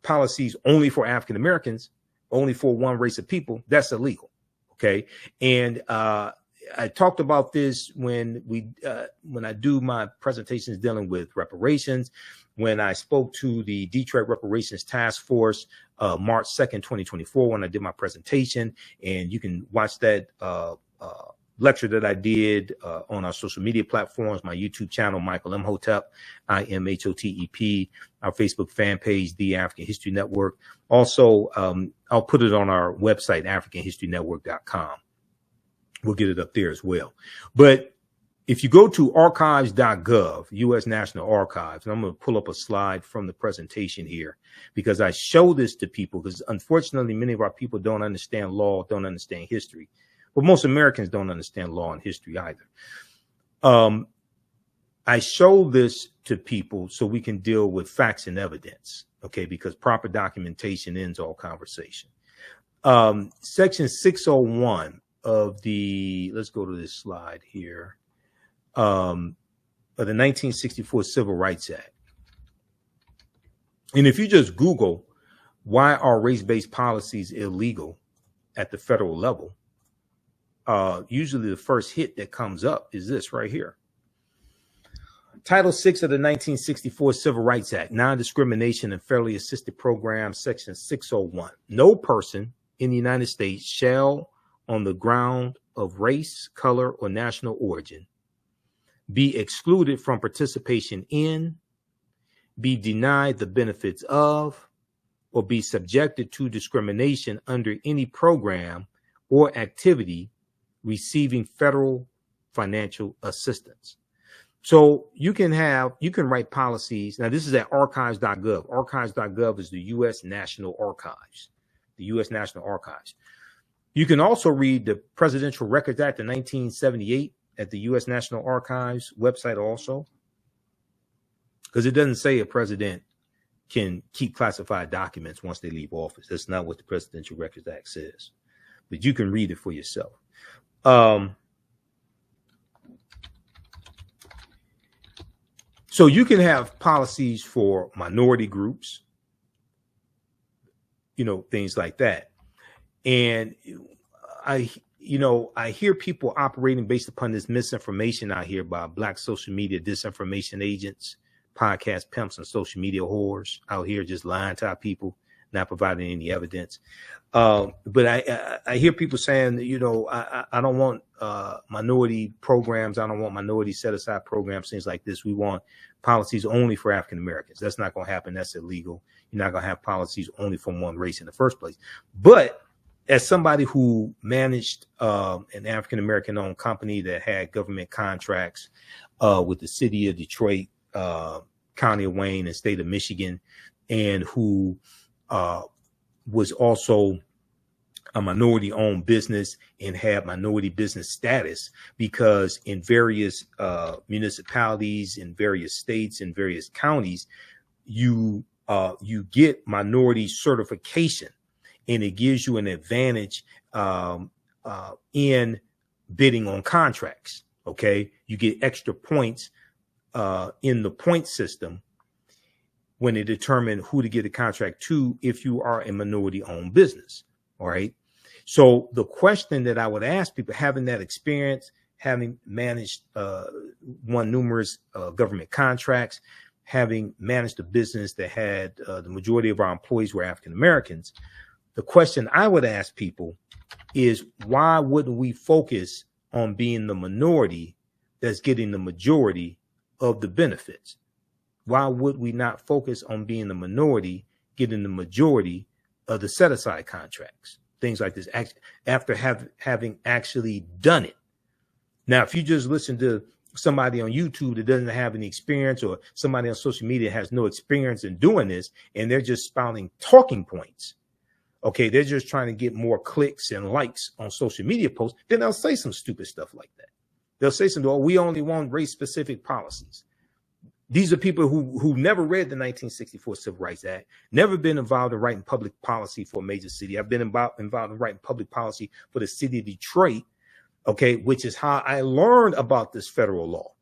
policies only for African Americans, only for one race of people, that's illegal. Okay. And I talked about this when I do my presentations dealing with reparations, when I spoke to the Detroit Reparations Task Force, March 2nd, 2024, when I did my presentation, and you can watch that lecture that I did on our social media platforms, my YouTube channel, Michael Imhotep, IMHOTEP, our Facebook fan page, The African History Network. Also, I'll put it on our website, AfricanHistoryNetwork.com. We'll get it up there as well. But if you go to archives.gov, U.S. National Archives, and I'm going to pull up a slide from the presentation here because I show this to people because unfortunately, many of our people don't understand law, don't understand history. But most Americans don't understand law and history either. I show this to people so we can deal with facts and evidence, okay, because proper documentation ends all conversation. Section 601 of the, let's go to this slide here, of the 1964 Civil Rights Act. And if you just Google, why are race-based policies illegal at the federal level? Usually the first hit that comes up is this right here. Title VI of the 1964 Civil Rights Act, Non-Discrimination and Fairly Assisted Programs, Section 601. No person in the United States shall, on the ground of race, color, or national origin, be excluded from participation in, be denied the benefits of, or be subjected to discrimination under any program or activity receiving federal financial assistance. So you can write policies. Now, this is at archives.gov. Archives.gov is the U.S. National Archives, the U.S. National Archives. You can also read the Presidential Records Act of 1978 at the U.S. National Archives website also, because it doesn't say a president can keep classified documents once they leave office. That's not what the Presidential Records Act says, but you can read it for yourself. So you can have policies for minority groups, things like that. And I hear people operating based upon this misinformation out here by black social media disinformation agents, podcast pimps, and social media whores out here just lying to our people, not providing any evidence. But I hear people saying, I don't want minority programs. I don't want minority set-aside programs, things like this. We want policies only for African Americans. That's not going to happen. That's illegal. You're not going to have policies only from one race in the first place. But as somebody who managed an African American owned company that had government contracts with the city of Detroit County of Wayne and state of Michigan, and who was also a minority-owned business and had minority business status, because in various municipalities, in various states, in various counties, you get minority certification, and it gives you an advantage in bidding on contracts. Okay, you get extra points in the point system when they determine who to get a contract to if you are a minority-owned business. All right. So the question that I would ask people, having that experience, having managed, won numerous government contracts, having managed a business that had the majority of our employees were African Americans, the question I would ask people is, why wouldn't we focus on being the minority that's getting the majority of the benefits? Why would we not focus on being the minority getting the majority of the set-aside contracts? Things like this, after having actually done it. Now, if you just listen to somebody on YouTube that doesn't have any experience, or somebody on social media has no experience in doing this, and they're just spouting talking points, okay, they're just trying to get more clicks and likes on social media posts, then they'll say some stupid stuff like that. They'll say something, oh, we only want race-specific policies. These are people who never read the 1964 Civil Rights Act, never been involved in writing public policy for a major city. I've been involved in writing public policy for the city of Detroit, okay, which is how I learned about this federal law.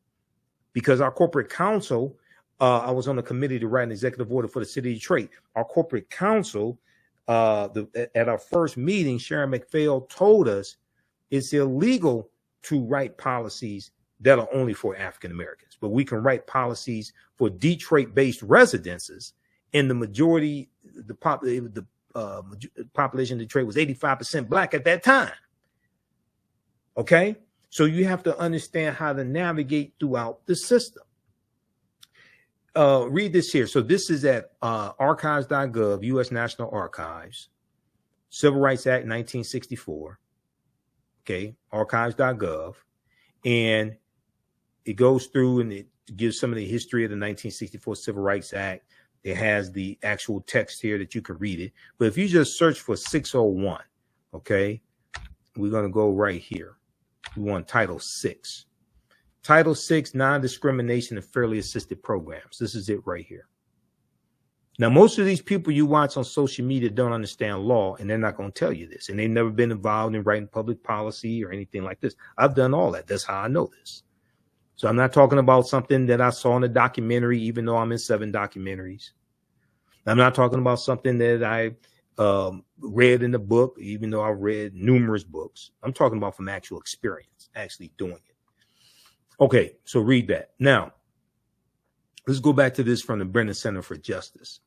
Because our corporate counsel, I was on a committee to write an executive order for the city of Detroit. Our corporate counsel, at our first meeting, Sharon McPhail told us it's illegal to write policies that are only for African Americans, but we can write policies for Detroit-based residences. And the majority, the population of Detroit was 85% Black at that time. Okay, so you have to understand how to navigate throughout the system. Read this here. So this is at archives.gov, U.S. National Archives, Civil Rights Act 1964. Okay, archives.gov, and it goes through and it gives some of the history of the 1964 Civil Rights Act. It has the actual text here that you can read it. But if you just search for 601, okay, we're going to go right here. We want Title VI. Title VI, Non-Discrimination and Fairly Assisted Programs. This is it right here. Now, most of these people you watch on social media don't understand law, and they're not going to tell you this. And they've never been involved in writing public policy or anything like this. I've done all that. That's how I know this. So I'm not talking about something that I saw in a documentary, even though I'm in 7 documentaries. I'm not talking about something that I read in the book, even though I've read numerous books. I'm talking about from actual experience, actually doing it. Okay, so read that. Now, let's go back to this from the Brennan Center for Justice.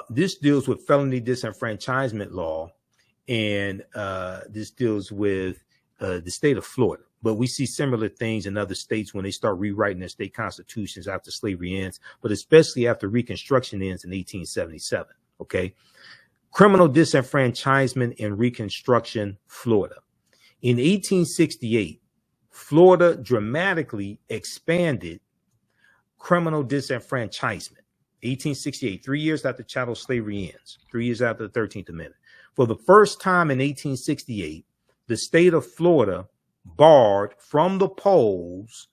This deals with felony disenfranchisement law, and this deals with the state of Florida. But we see similar things in other states when they start rewriting their state constitutions after slavery ends, but especially after Reconstruction ends in 1877. Okay. Criminal disenfranchisement and Reconstruction, Florida. In 1868, Florida dramatically expanded criminal disenfranchisement. 1868, 3 years after chattel slavery ends, 3 years after the 13th Amendment. For the first time in 1868, the state of Florida barred from the polls,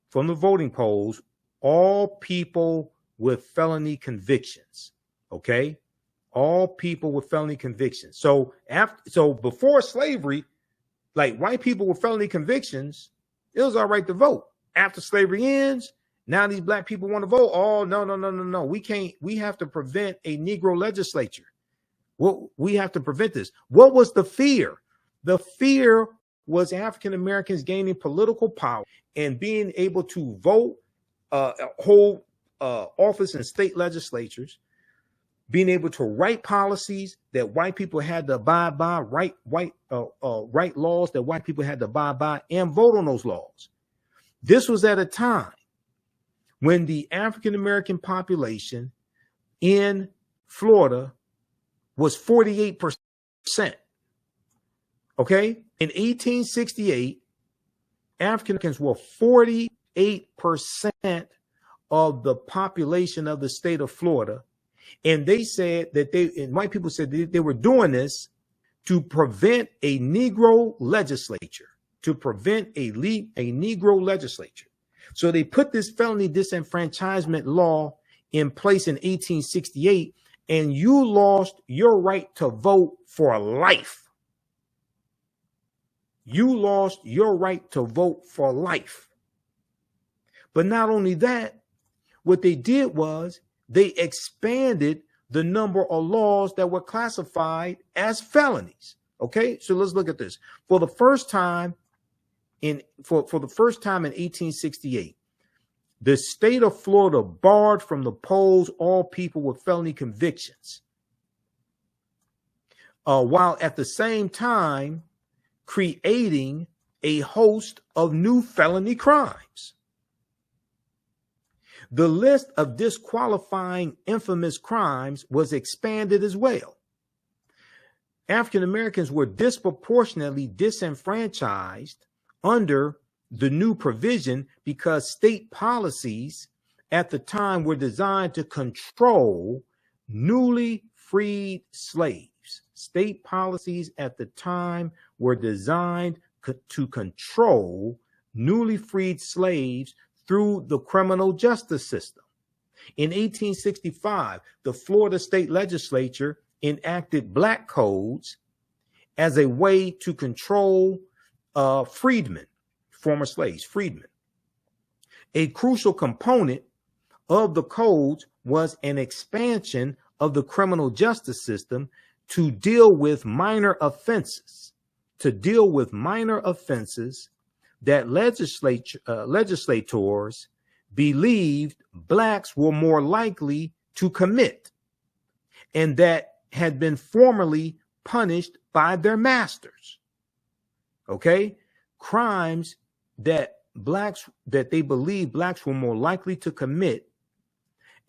from the voting polls, all people with felony convictions. Okay, all people with felony convictions. So before slavery, like white people with felony convictions, it was all right to vote. After slavery ends, now these Black people want to vote. Oh, no. We can't. We have to prevent a Negro legislature. Well, we have to prevent this. What was the fear? The fear was African Americans gaining political power and being able to vote, hold office in state legislatures, being able to write policies that white people had to abide by, write laws that white people had to abide by, and vote on those laws. This was at a time when the African American population in Florida was 48%. Okay, in 1868, African Americans were 48% of the population of the state of Florida. And they said that and white people said that they were doing this to prevent a Negro legislature, Negro legislature. So they put this felony disenfranchisement law in place in 1868, and you lost your right to vote for life. You lost your right to vote for life. But not only that, what they did was they expanded the number of laws that were classified as felonies. Okay, so let's look at this. For the first time in 1868, the state of Florida barred from the polls all people with felony convictions, while at the same time creating a host of new felony crimes. The list of disqualifying infamous crimes was expanded as well. African Americans were disproportionately disenfranchised under the new provision because state policies at the time were designed to control newly freed slaves. State policies at the time were designed to control newly freed slaves through the criminal justice system. In 1865, the Florida state legislature enacted black codes as a way to control freedmen, former slaves, freedmen. A crucial component of the codes was an expansion of the criminal justice system to deal with minor offenses, that legislators believed blacks were more likely to commit and that had been formerly punished by their masters. Okay? Crimes that they believed blacks were more likely to commit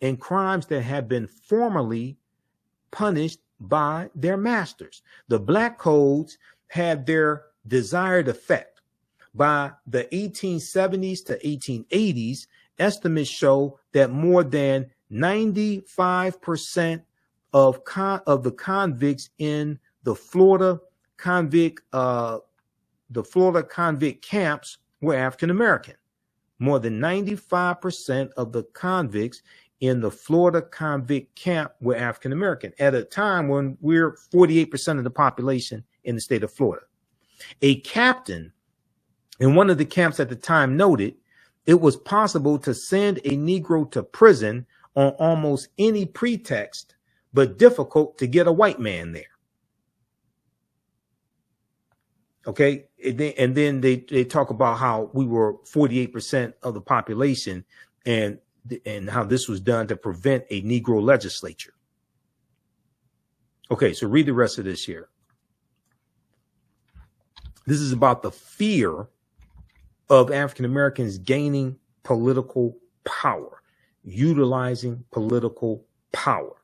and crimes that had been formerly punished by their masters. The black codes had their desired effect. By the 1870s to 1880s, estimates show that more than 95% of the convicts in the Florida convict camps were African American. More than 95% of the convicts in the Florida convict camp were African American at a time when we're 48% of the population in the state of Florida. A captain in one of the camps at the time noted it was possible to send a Negro to prison on almost any pretext, but difficult to get a white man there. Okay. And then they talk about how we were 48% of the population and how this was done to prevent a Negro legislature. Okay. So read the rest of this here. This is about the fear of African Americans gaining political power, utilizing political power.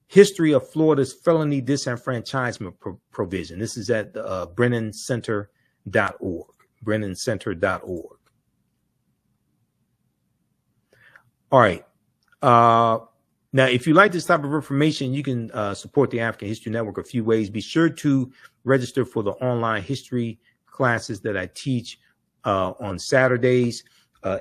History of Florida's felony disenfranchisement provision. This is at BrennanCenter.org. BrennanCenter.org. All right. Now, if you like this type of information, you can support the African History Network a few ways. Be sure to register for the online history classes that I teach on Saturdays.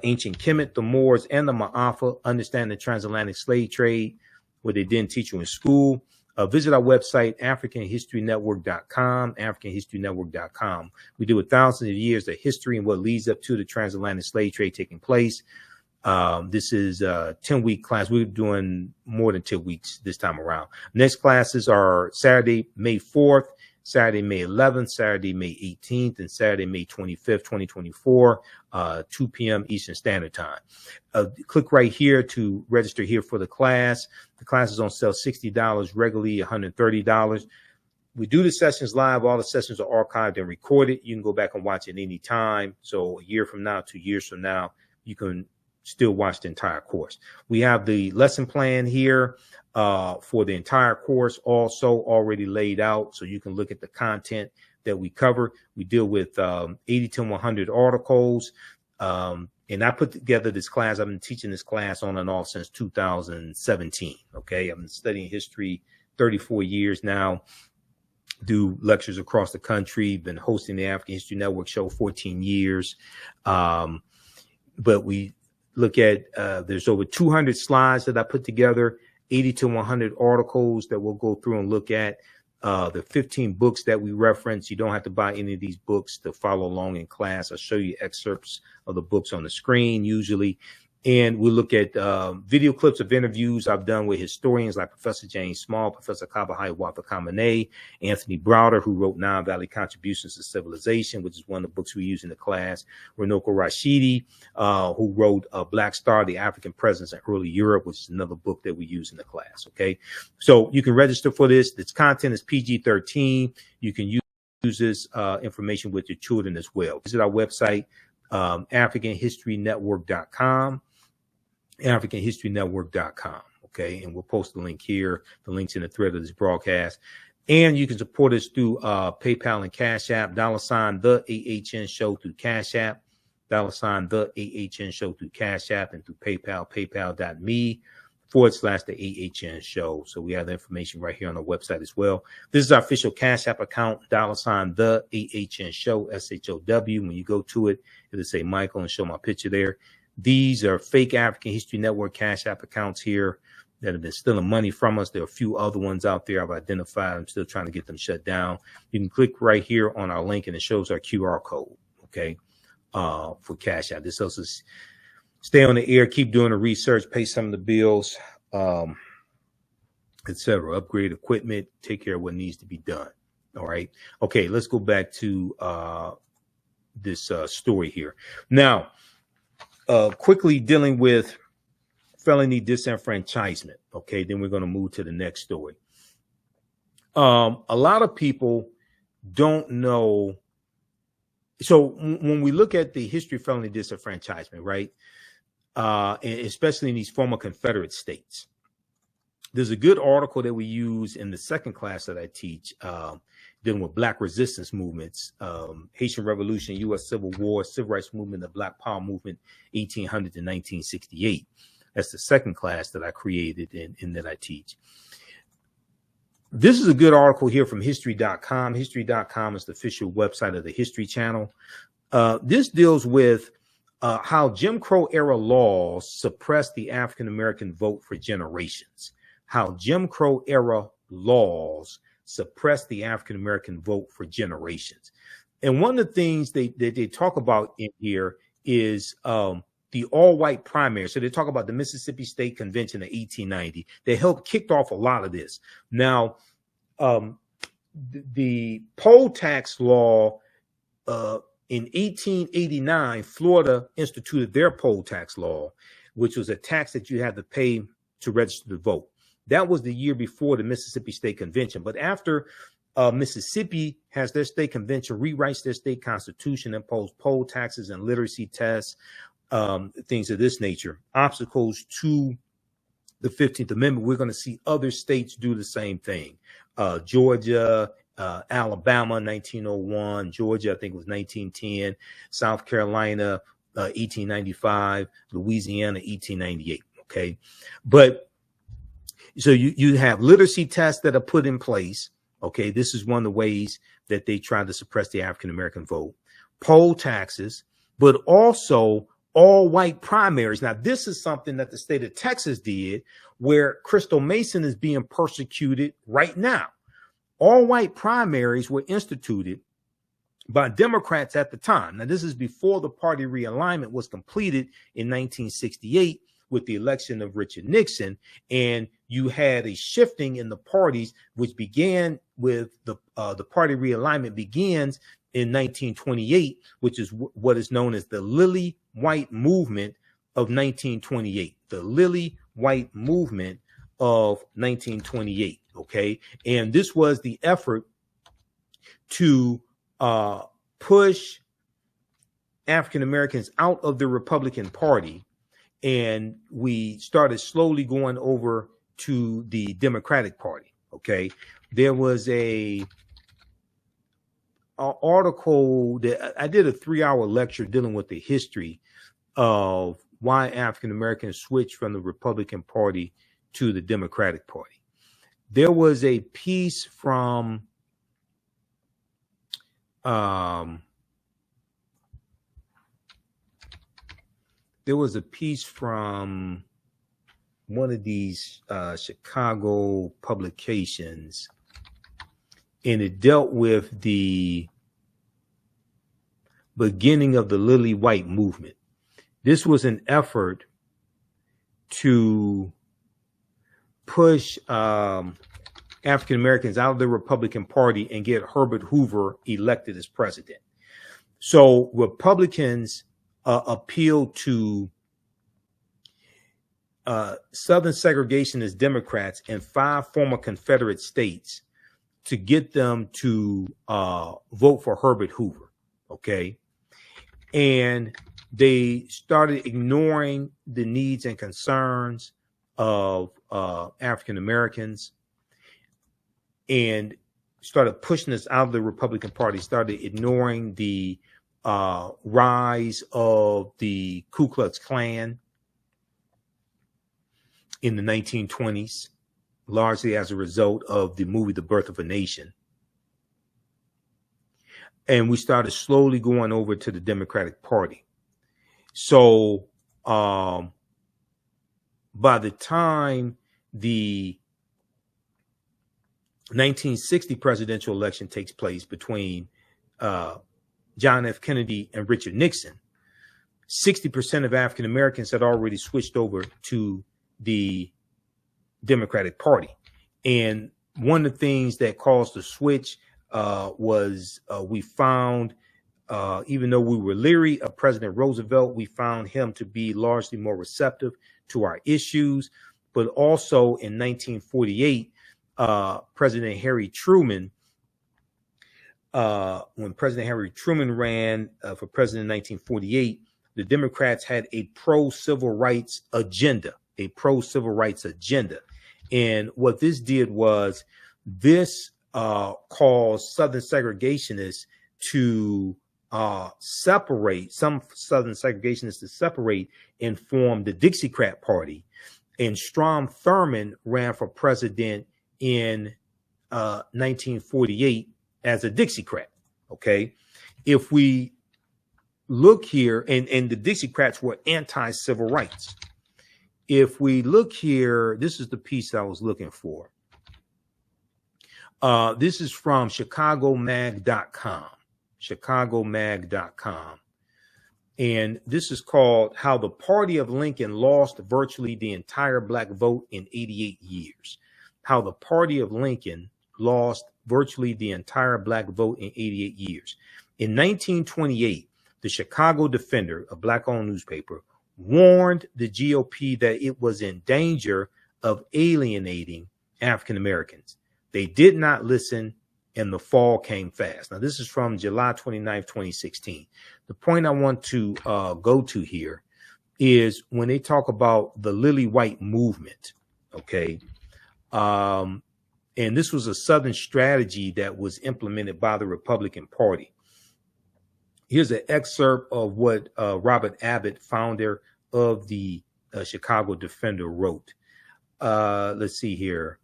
Ancient Kemet, the Moors, and the Ma'afa, Understand the Transatlantic Slave Trade, what they didn't teach you in school. Visit our website, AfricanHistoryNetwork.com, AfricanHistoryNetwork.com. We deal with thousands of years of history and what leads up to the transatlantic slave trade taking place. This is a 10-week class. We're doing more than 10 weeks this time around. Next classes are Saturday, May 4th, Saturday, May 11th, Saturday, May 18th, and Saturday, May 25th, 2024, 2 p.m. Eastern Standard Time. Click right here to register here for the class. The class is on sale $60, regularly $130. We do the sessions live. All the sessions are archived and recorded. You can go back and watch it any time. So a year from now, 2 years from now, you can still watch the entire course. We have the lesson plan here for the entire course also already laid out, so you can look at the content that we cover. We deal with 80 to 100 articles, And I put together this class. I've been teaching this class on and off since 2017. Okay. I've been studying history 34 years now, do lectures across the country, been hosting the African History Network show 14 years. But we look at, there's over 200 slides that I put together, 80 to 100 articles that we'll go through and look at. The 15 books that we reference. You don't have to buy any of these books to follow along in class. I'll show you excerpts of the books on the screen usually. And we'll look at video clips of interviews I've done with historians like Professor James Small, Professor Kabahai Wapakamane, Anthony Browder, who wrote Nine Valley Contributions to Civilization, which is one of the books we use in the class, Runoko Rashidi, who wrote Black Star, The African Presence in Early Europe, which is another book that we use in the class, okay? So you can register for this. Its content is PG-13. You can use this information with your children as well. Visit our website, AfricanHistoryNetwork.com. AfricanHistoryNetwork.com. Okay. And we'll post the link here. The link's in the thread of this broadcast. And you can support us through PayPal and Cash App, $ the AHN show through Cash App, $ the AHN show through Cash App, and through PayPal, paypal.me/the AHN show. So we have the information right here on the website as well. This is our official Cash App account, $ the AHN show, SHOW. When you go to it, it'll say Michael and show my picture there. These are fake African History Network Cash App accounts here that have been stealing money from us. There are a few other ones out there I've identified. I'm still trying to get them shut down. You can click right here on our link and it shows our QR code, okay, for Cash App. This helps us stay on the air, keep doing the research, pay some of the bills, etc. Upgrade equipment, take care of what needs to be done. All right. Okay, let's go back to this story here. Now, quickly dealing with felony disenfranchisement. Okay, then we're going to move to the next story. A lot of people don't know. So when we look at the history of felony disenfranchisement, right, especially in these former Confederate states, there's a good article that we use in the second class that I teach, dealing with Black resistance movements, Haitian Revolution, U.S. Civil War, Civil Rights Movement, the Black Power Movement, 1800 to 1968. That's the second class that I created and that I teach. This is a good article here from history.com. History.com is the official website of the History Channel. This deals with how Jim Crow era laws suppressed the African-American vote for generations. How Jim Crow era laws suppressed the African-American vote for generations. And one of the things they talk about in here is the all-white primary. So they talk about the Mississippi State Convention of 1890. They helped kicked off a lot of this. Now, the poll tax law in 1889, Florida instituted their poll tax law, which was a tax that you had to pay to register to vote. That was the year before the Mississippi State Convention. But after Mississippi has their state convention, rewrites their state constitution, impose poll taxes and literacy tests, things of this nature, obstacles to the 15th Amendment, we're going to see other states do the same thing. Georgia, Alabama, 1901, Georgia, I think it was 1910, South Carolina, 1895, Louisiana, 1898. Okay. But so you have literacy tests that are put in place. Okay. This is one of the ways that they try to suppress the African-American vote. Poll taxes, but also all white primaries. Now, this is something that the state of Texas did, where Crystal Mason is being persecuted right now. All white primaries were instituted by Democrats at the time. Now, this is before the party realignment was completed in 1968 with the election of Richard Nixon. And you had a shifting in the parties, which began with the party realignment begins in 1928, which is what is known as the Lily White Movement of 1928. The Lily White Movement of 1928. Okay. And this was the effort to push African Americans out of the Republican Party. And we started slowly going over to the Democratic Party. Okay. There was a article that I did a 3-hour lecture dealing with the history of why African Americans switched from the Republican Party to the Democratic Party. There was a piece from one of these Chicago publications, and it dealt with the beginning of the Lily White movement. This was an effort to push African Americans out of the Republican Party and get Herbert Hoover elected as president. So Republicans appealed to Southern segregationist Democrats in 5 former Confederate states to get them to vote for Herbert Hoover. Okay. And they started ignoring the needs and concerns of African Americans and started pushing us out of the Republican Party, started ignoring the rise of the Ku Klux Klan in the 1920s, largely as a result of the movie The Birth of a Nation. And we started slowly going over to the Democratic Party. So by the time the 1960 presidential election takes place between John F. Kennedy and Richard Nixon, 60% of African Americans had already switched over to the Democratic Party. And one of the things that caused the switch was we found, even though we were leery of President Roosevelt, we found him to be largely more receptive to our issues. But also in 1948, President Harry Truman, when President Harry Truman ran for president in 1948, the Democrats had a pro-civil rights agenda, And what this did was this caused Southern segregationists to separate, some Southern segregationists to separate and form the Dixiecrat Party. And Strom Thurmond ran for president in 1948 as a Dixiecrat. Okay. If we look here, and the Dixiecrats were anti-civil rights. If we look here, this is the piece I was looking for. This is from ChicagoMag.com. ChicagoMag.com. And this is called How the Party of Lincoln Lost Virtually the Entire Black Vote in 88 Years. How the Party of Lincoln lost virtually the entire black vote in 88 years. In 1928, the Chicago Defender, a black-owned newspaper, warned the GOP that it was in danger of alienating African Americans. They did not listen, and the fall came fast. Now, this is from July 29, 2016. The point I want to go to here is when they talk about the Lily White movement, okay? And this was a Southern strategy that was implemented by the Republican Party. Here's an excerpt of what Robert Abbott, founder of the Chicago Defender, wrote. Let's see here.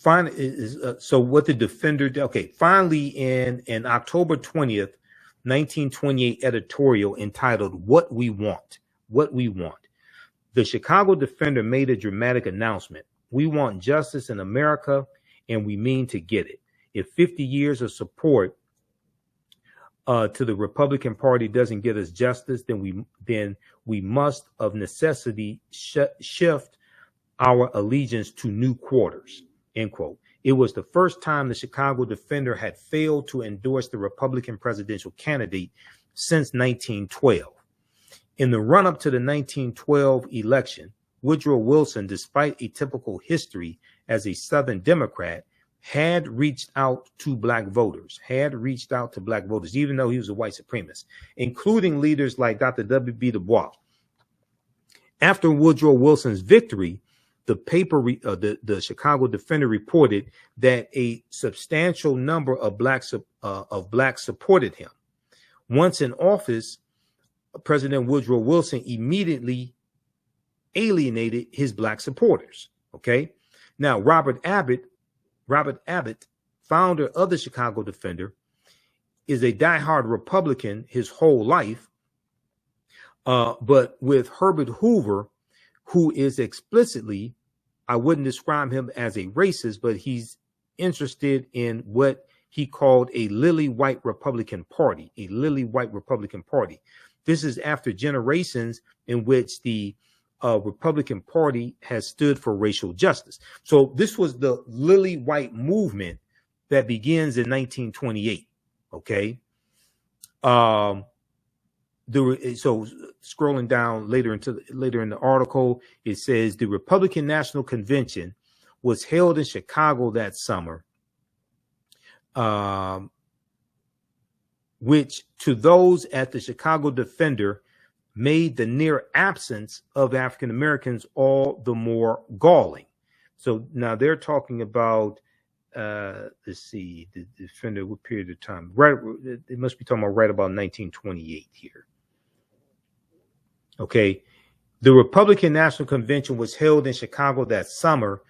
So what the Defender did, okay, finally in October 20th, 1928 editorial entitled What We Want, the Chicago Defender made a dramatic announcement. We want justice in America, and we mean to get it. If 50 years of support to the Republican Party doesn't get us justice, then we must of necessity shift our allegiance to new quarters, end quote. It was the first time the Chicago Defender had failed to endorse the Republican presidential candidate since 1912. In the run-up to the 1912 election, Woodrow Wilson, despite a typical history as a Southern Democrat, had reached out to black voters, even though he was a white supremacist, including leaders like Dr. W.B. Du Bois. After Woodrow Wilson's victory, the paper, the Chicago Defender reported that a substantial number of blacks supported him. Once in office, President Woodrow Wilson immediately alienated his black supporters. Okay. Now, Robert Abbott, founder of the Chicago Defender, is a diehard Republican his whole life. But with Herbert Hoover, who is explicitly, I wouldn't describe him as a racist, but he's interested in what he called a lily white Republican Party, This is after generations in which the Republican Party has stood for racial justice. So this was the lily white movement that begins in 1928. Okay. So scrolling down later in the article, it says the Republican National Convention was held in Chicago that summer, which to those at the Chicago Defender made the near absence of African Americans all the more galling. So now they're talking about, let's see, the Defender, what period of time? Right, it must be talking about right about 1928 here. Okay, the Republican National Convention was held in Chicago that summer,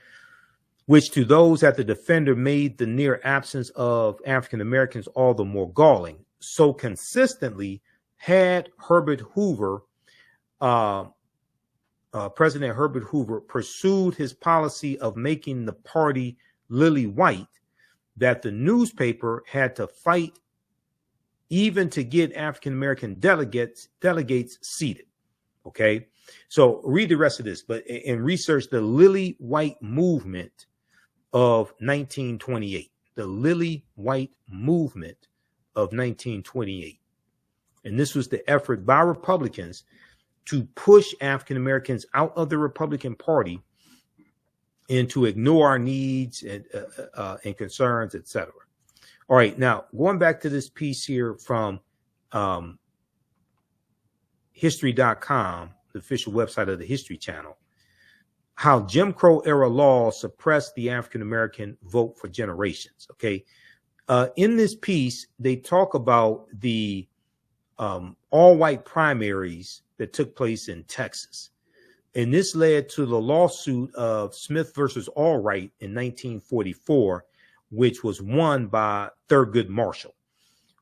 which to those at the Defender made the near absence of African Americans all the more galling. So consistently had Herbert Hoover, President Herbert Hoover, pursued his policy of making the party lily white, that the newspaper had to fight even to get African American delegates seated. Okay, so read the rest of this, but and research the lily white movement of 1928. The lily white movement of 1928. And this was the effort by Republicans to push African Americans out of the Republican Party and to ignore our needs and concerns, etc. All right, now going back to this piece here from History.com, the official website of the History Channel, how Jim Crow era law suppressed the African American vote for generations. Okay, in this piece, they talk about the all-white primaries that took place in Texas. And this led to the lawsuit of Smith versus Allwright in 1944, which was won by Thurgood Marshall.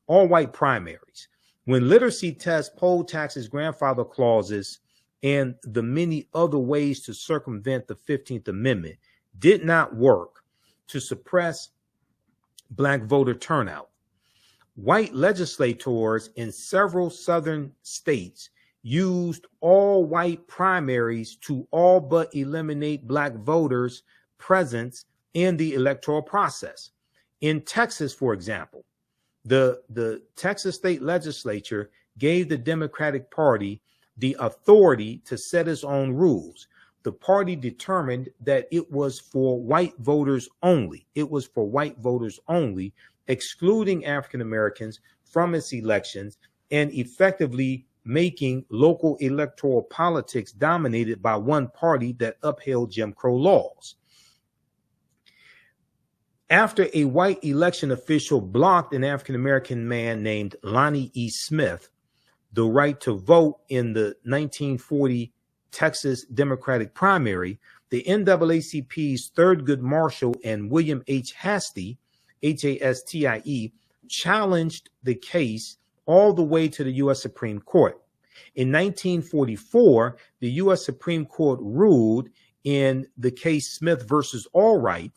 All-white primaries. When literacy tests, poll taxes, grandfather clauses, and the many other ways to circumvent the 15th Amendment did not work to suppress black voter turnout, white legislators in several southern states used all white primaries to all but eliminate black voters' presence in the electoral process. In Texas, for example, the Texas state legislature gave the Democratic Party the authority to set its own rules. The party determined that it was for white voters only. It was for white voters only, excluding African Americans from its elections and effectively making local electoral politics dominated by one party that upheld Jim Crow laws. After a white election official blocked an African American man named Lonnie E. Smith the right to vote in the 1940 Texas Democratic primary, the NAACP's Thurgood Marshall and William H. Hastie, Hastie, challenged the case all the way to the U.S. Supreme Court. In 1944, the U.S. Supreme Court ruled in the case Smith versus Allwright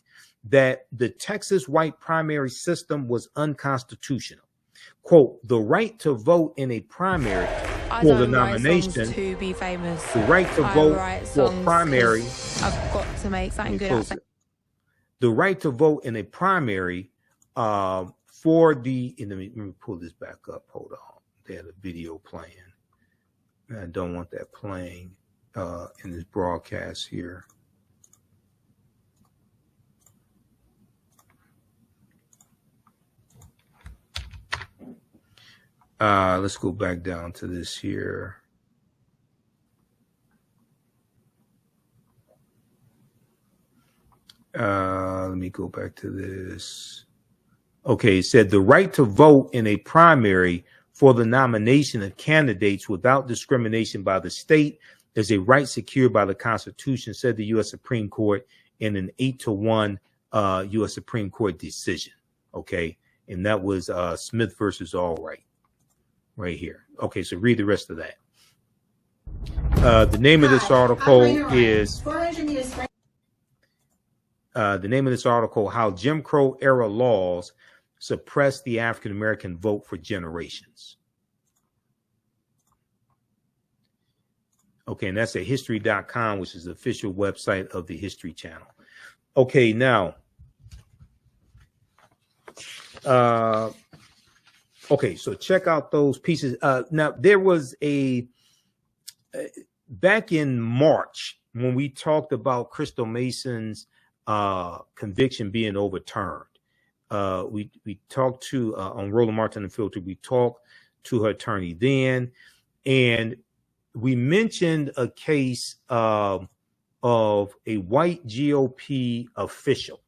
that the Texas white primary system was unconstitutional. Quote, the right to vote in a primary for the nomination, to be famous. the right to vote for primary. I've got to make something good outside. The right to vote in a primary for the, and let me pull this back up. Hold on. They had a video playing. I don't want that playing in this broadcast here. Let's go back down to this here. Let me go back to this. Okay, it said the right to vote in a primary for the nomination of candidates without discrimination by the state is a right secured by the Constitution, said the U.S. Supreme Court in an 8-1 U.S. Supreme Court decision. Okay, and that was Smith versus Allwright right here. Okay, so read the rest of that. The name of this article is How Jim Crow Era Laws Suppressed the African American Vote for Generations. Okay, and that's at history.com, which is the official website of the History Channel. Okay, now, okay, so check out those pieces. Now, there was back in March when we talked about Crystal Mason's conviction being overturned. We talked to on Roland Martin Unfiltered. We talked to her attorney then, and we mentioned a case of a white GOP official.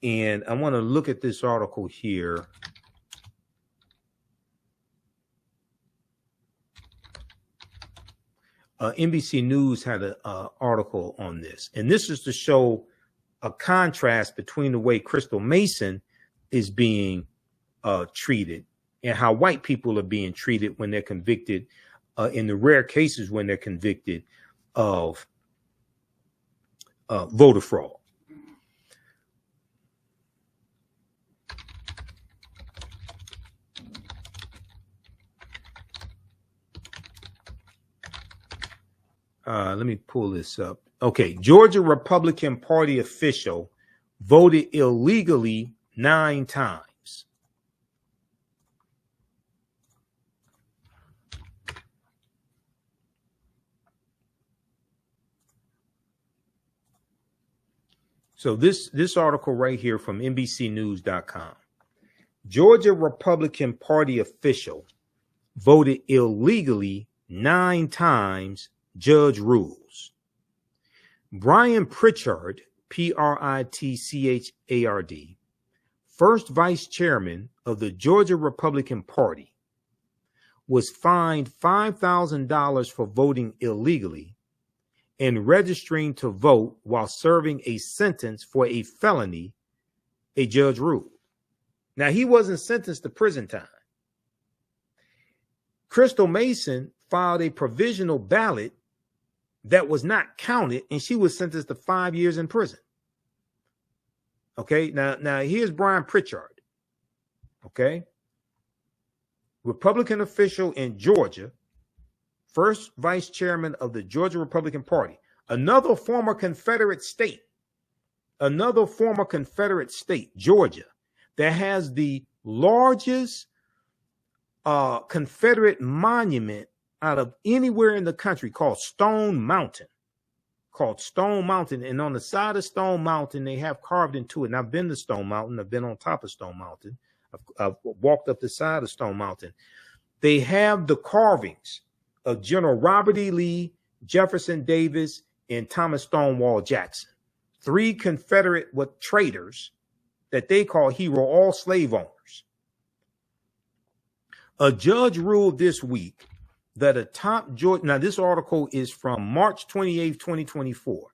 And I want to look at this article here. NBC News had an article on this, and this is to show a contrast between the way Crystal Mason is being treated and how white people are being treated when they're convicted, in the rare cases when they're convicted of voter fraud. Let me pull this up. Okay, Georgia Republican Party official voted illegally 9 times. So this article right here from NBCnews.com. Georgia Republican Party official voted illegally 9 times, judge rules. Brian Pritchard, Pritchard, first vice chairman of the Georgia Republican Party, was fined $5,000 for voting illegally and registering to vote while serving a sentence for a felony, a judge ruled. Now, he wasn't sentenced to prison time. Crystal Mason filed a provisional ballot that was not counted, and she was sentenced to 5 years in prison. Okay, now here's Brian Pritchard. Okay, Republican official in Georgia, first vice chairman of the Georgia Republican Party, another former Confederate state, Georgia, that has the largest Confederate monument out of anywhere in the country, called Stone Mountain. And on the side of Stone Mountain, they have carved into it. And I've been to Stone Mountain. I've been on top of Stone Mountain. I've walked up the side of Stone Mountain. They have the carvings of General Robert E. Lee, Jefferson Davis, and Thomas Stonewall Jackson, 3 Confederate traitors that they call hero, all slave owners. A judge ruled this week that a top Georgia, now this article is from March 28th, 2024.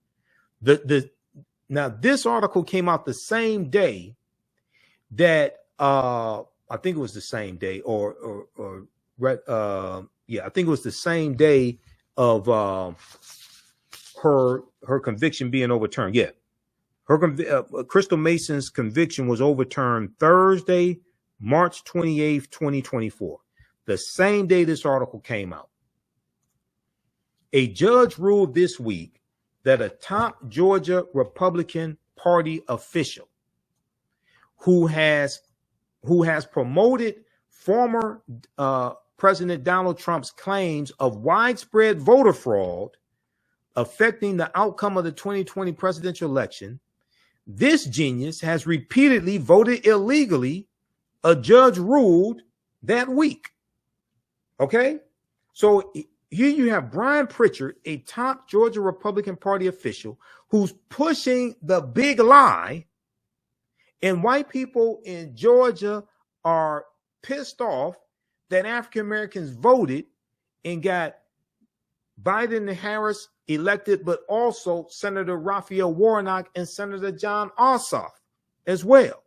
Now this article came out the same day that I think it was the same day, I think it was the same day of her conviction being overturned. Yeah, Crystal Mason's conviction was overturned Thursday, March 28th, 2024. The same day this article came out. A judge ruled this week that a top Georgia Republican Party official who has promoted former President Donald Trump's claims of widespread voter fraud affecting the outcome of the 2020 presidential election, this genius has repeatedly voted illegally, a judge ruled that week. Okay, so here you have Brian Pritchard, a top Georgia Republican Party official who's pushing the big lie, and white people in Georgia are pissed off that African Americans voted and got Biden and Harris elected, but also Senator Raphael Warnock and Senator John Ossoff as well.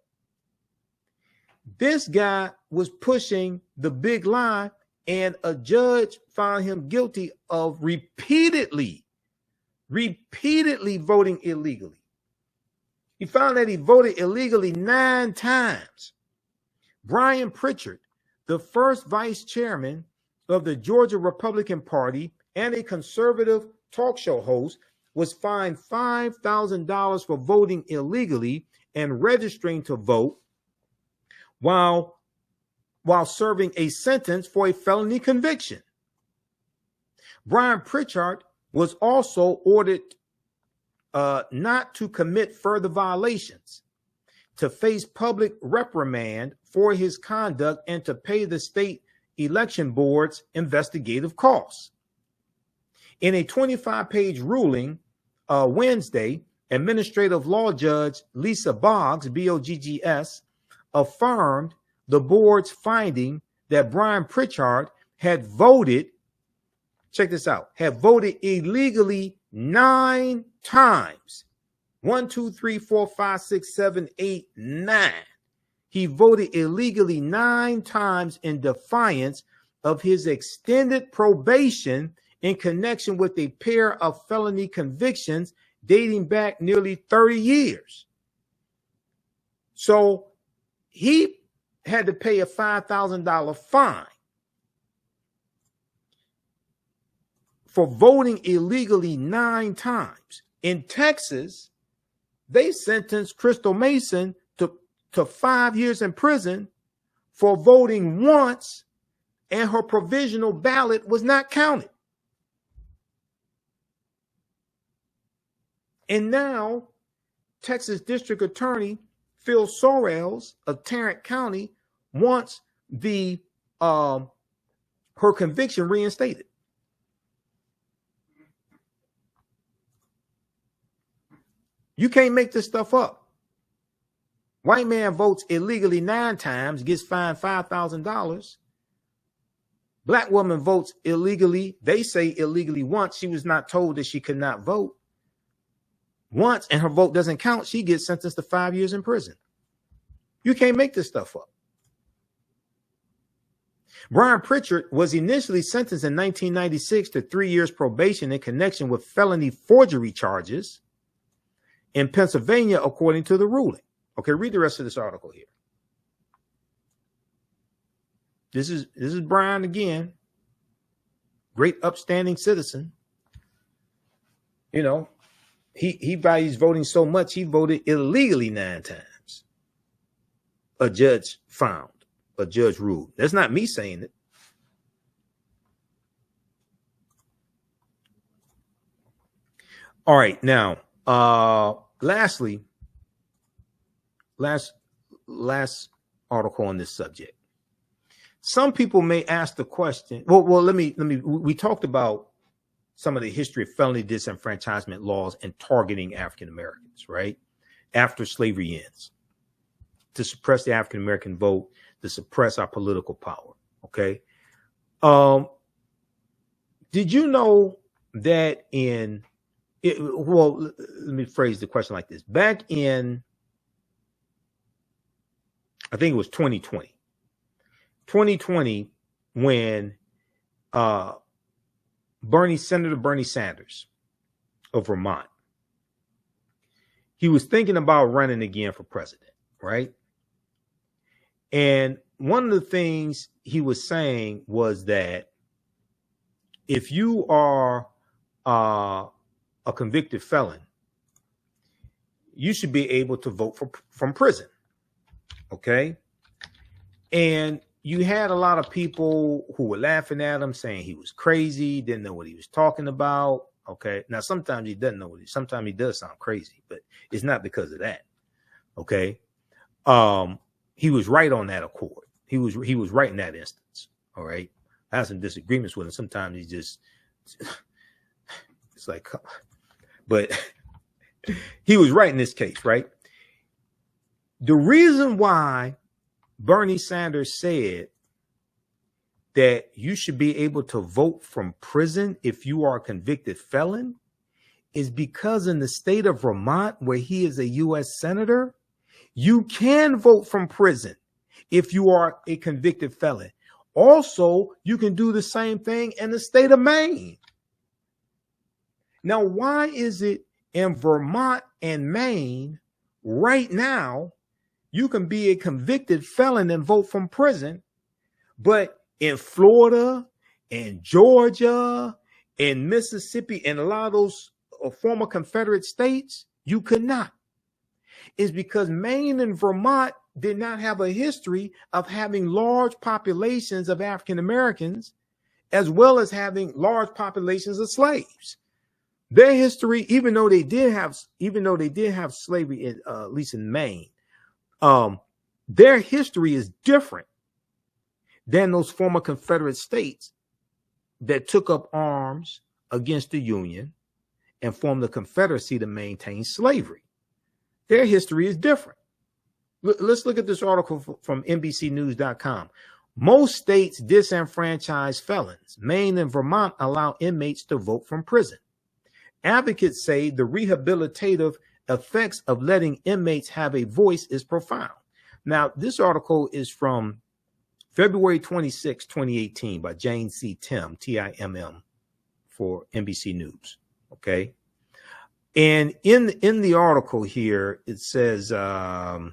This guy was pushing the big lie, and a judge found him guilty of repeatedly voting illegally. He found that he voted illegally 9 times. Brian Pritchard, the first vice chairman of the Georgia Republican Party and a conservative talk show host, was fined $5,000 for voting illegally and registering to vote while serving a sentence for a felony conviction. Brian Pritchard was also ordered not to commit further violations, to face public reprimand for his conduct, and to pay the state election board's investigative costs. In a 25-page ruling Wednesday, Administrative Law Judge Lisa Boggs, B-O-G-G-S, affirmed the board's finding that Brian Pritchard had voted, check this out, had voted illegally 9 times. 1, 2, 3, 4, 5, 6, 7, 8, 9. He voted illegally 9 times in defiance of his extended probation in connection with a pair of felony convictions dating back nearly 30 years. So he had to pay a $5,000 fine for voting illegally 9 times. In Texas, they sentenced Crystal Mason to 5 years in prison for voting once, and her provisional ballot was not counted. And now, Texas District Attorney Phil Sorrells of Tarrant County wants her conviction reinstated. You can't make this stuff up. White man votes illegally 9 times, gets fined $5,000. Black woman votes illegally. They say illegally once. She was not told that she could not vote once, and her vote doesn't count. She gets sentenced to 5 years in prison. You can't make this stuff up. Brian Pritchard was initially sentenced in 1996 to 3 years probation in connection with felony forgery charges in Pennsylvania, according to the ruling. Okay, read the rest of this article here. This is Brian again, great upstanding citizen. You know, he values voting so much, he voted illegally 9 times. A judge ruled. That's not me saying it. All right, now, lastly, last article on this subject. Some people may ask the question. Well, let me. We talked about some of the history of felony disenfranchisement laws and targeting African Americans, right? After slavery ends, to suppress the African American vote, to suppress our political power. Okay. Did you know that let me phrase the question like this. Back in, I think it was 2020, when Senator Bernie Sanders of Vermont, he was thinking about running again for president, right? And one of the things he was saying was that if you are a convicted felon, you should be able to vote from prison. Okay. And you had a lot of people who were laughing at him, saying he was crazy, didn't know what he was talking about. Okay. Now, sometimes he doesn't know sometimes he does sound crazy, but it's not because of that. Okay. He was right on that accord. He was right in that instance. All right. I have some disagreements with him. Sometimes he's just, it's like, but he was right in this case, right? The reason why Bernie Sanders said that you should be able to vote from prison if you are a convicted felon is because in the state of Vermont, where he is a U.S. senator, you can vote from prison if you are a convicted felon. Also, you can do the same thing in the state of Maine. Now, why is it in Vermont and Maine right now you can be a convicted felon and vote from prison, but in Florida and Georgia and Mississippi and a lot of those former Confederate states, you could not? It's because Maine and Vermont did not have a history of having large populations of African Americans, as well as having large populations of slaves. Their history, even though they did have slavery, at least in Maine, their history is different than those former Confederate states that took up arms against the Union and formed the Confederacy to maintain slavery. Their history is different. Let's look at this article from NBCnews.com. Most states disenfranchise felons. Maine and Vermont allow inmates to vote from prison. Advocates say the rehabilitative effects of letting inmates have a voice is profound. Now, this article is from February 26, 2018 by Jane C. Timm, Timm, for NBC News. Okay. And in the article here, it says, okay,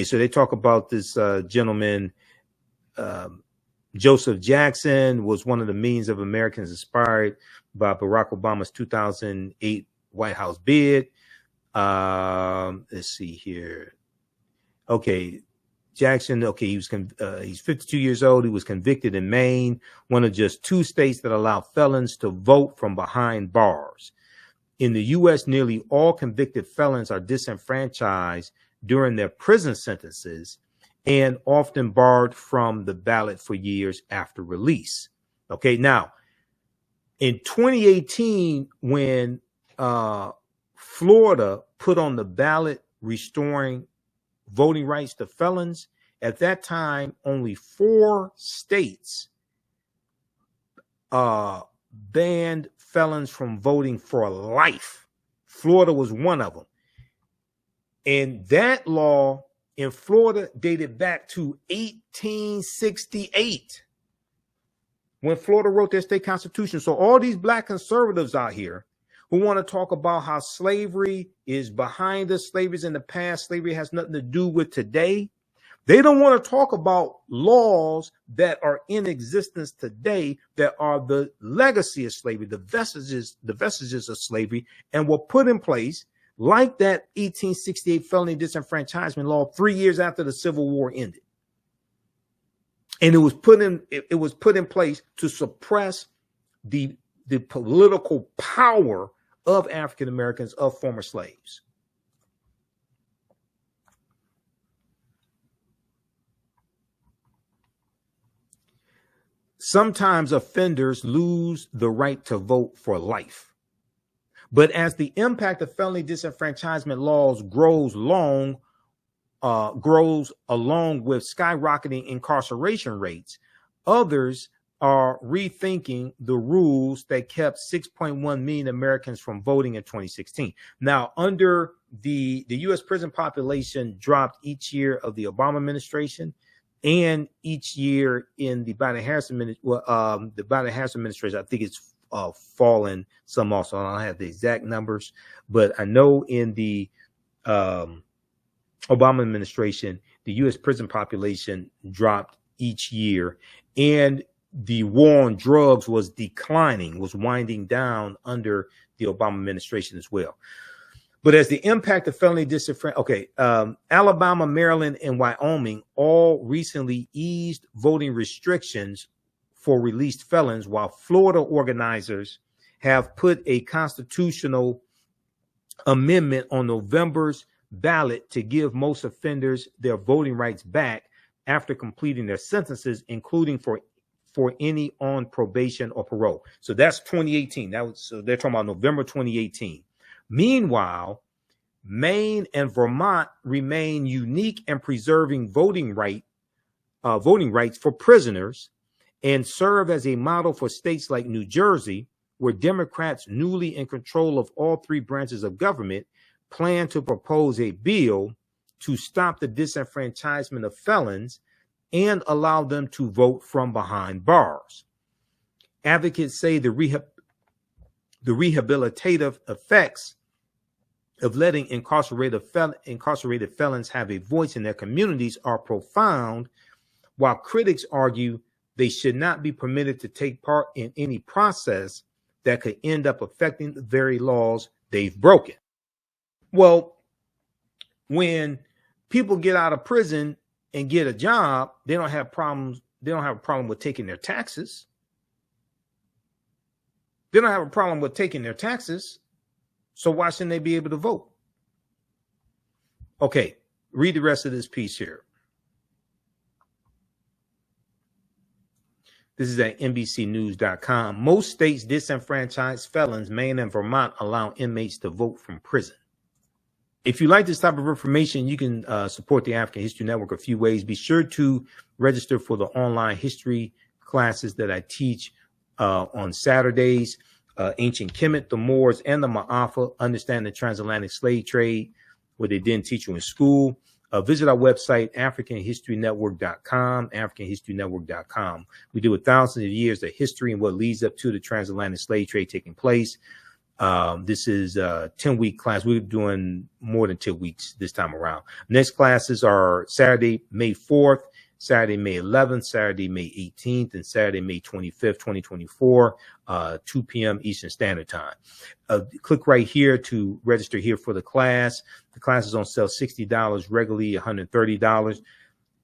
so they talk about this gentleman, Joseph Jackson, was one of the millions of Americans inspired by Barack Obama's 2008 White House bid. Let's see here. Okay, Jackson, okay, he's 52 years old. He was convicted in Maine, one of just 2 states that allow felons to vote from behind bars. In the U.S., nearly all convicted felons are disenfranchised during their prison sentences and often barred from the ballot for years after release. Okay, now, in 2018, when Florida put on the ballot restoring voting rights to felons, at that time, only 4 states banned felons from voting for life. Florida was one of them. And that law in Florida dated back to 1868 when Florida wrote their state constitution. So all these black conservatives out here who want to talk about how slavery is behind us, slavery's in the past, slavery has nothing to do with today. They don't want to talk about laws that are in existence today that are the legacy of slavery, the vestiges of slavery, and were put in place like that 1868 felony disenfranchisement law 3 years after the Civil War ended. And it was put in place to suppress the political power of African Americans, of former slaves. Sometimes offenders lose the right to vote for life. But as the impact of felony disenfranchisement laws grows along with skyrocketing incarceration rates, others are rethinking the rules that kept 6.1 million Americans from voting in 2016. Now, under the U.S. prison population dropped each year of the Obama administration and each year in the Biden-Harris administration, I think it's fallen some also. I don't have the exact numbers, but I know in the Obama administration, the U.S. prison population dropped each year, and the war on drugs was declining, was winding down under the Obama administration as well. But as the impact of felony disenfranchisement, Alabama, Maryland, and Wyoming all recently eased voting restrictions for released felons, while Florida organizers have put a constitutional amendment on November's ballot to give most offenders their voting rights back after completing their sentences, including for any on probation or parole. So that's 2018. So they're talking about November 2018. Meanwhile, Maine and Vermont remain unique in preserving voting rights for prisoners and serve as a model for states like New Jersey, where Democrats newly in control of all three branches of government plan to propose a bill to stop the disenfranchisement of felons and allow them to vote from behind bars. Advocates say the rehabilitative effects of letting incarcerated felons have a voice in their communities are profound, while critics argue they should not be permitted to take part in any process that could end up affecting the very laws they've broken. Well, when people get out of prison and get a job, they don't have problems. They don't have a problem with taking their taxes. They don't have a problem with taking their taxes. So why shouldn't they be able to vote? Okay, read the rest of this piece here. This is at NBCnews.com. Most states disenfranchise felons. Maine and Vermont allow inmates to vote from prison. If you like this type of information, you can support the African History Network a few ways. Be sure to register for the online history classes that I teach on Saturdays. Ancient Kemet, the Moors, and the Ma'afa, Understand the Transatlantic Slave Trade, what they didn't teach you in school. Visit our website, AfricanHistoryNetwork.com, AfricanHistoryNetwork.com. We deal with thousands of years of history and what leads up to the transatlantic slave trade taking place. This is a 10-week class. We're doing more than 2 weeks this time around. Next classes are Saturday, May 4th, Saturday, May 11th, Saturday, May 18th, and Saturday, May 25th, 2024, 2 p.m. Eastern Standard Time. Click right here to register here for the class. The class is on sale $60, regularly $130.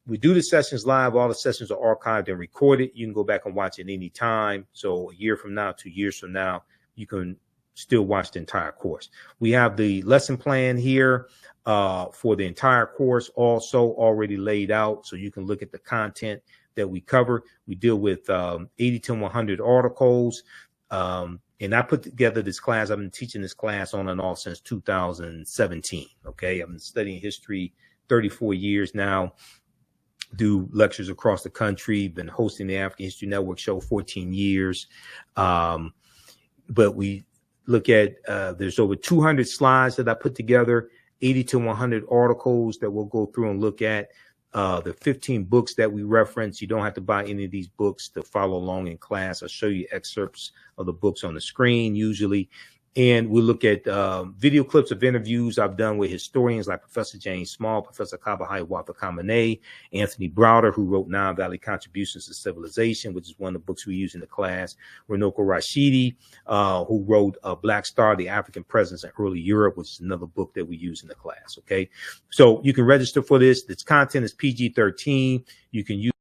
We do the sessions live. All the sessions are archived and recorded. You can go back and watch it any time. So a year from now, 2 years from now, you can still watch the entire course. We have the lesson plan here for the entire course also already laid out, so you can look at the content that we cover. We deal with 80 to 100 articles, and I put together this class. I've been teaching this class on and off since 2017. Okay, I've been studying history 34 years now. Do lectures across the country. Been hosting the African History Network show 14 years, but we look at there's over 200 slides that I put together, 80 to 100 articles that we'll go through and look at. The 15 books that we reference. You don't have to buy any of these books to follow along in class. I'll show you excerpts of the books on the screen usually. And we'll look at video clips of interviews I've done with historians like Professor James Small, Professor Kabahai Watakamane, Anthony Browder, who wrote Nile Valley Contributions to Civilization, which is one of the books we use in the class, Runoko Rashidi, who wrote Black Star, The African Presence in Early Europe, which is another book that we use in the class, okay? So you can register for this. This content is PG-13. You can use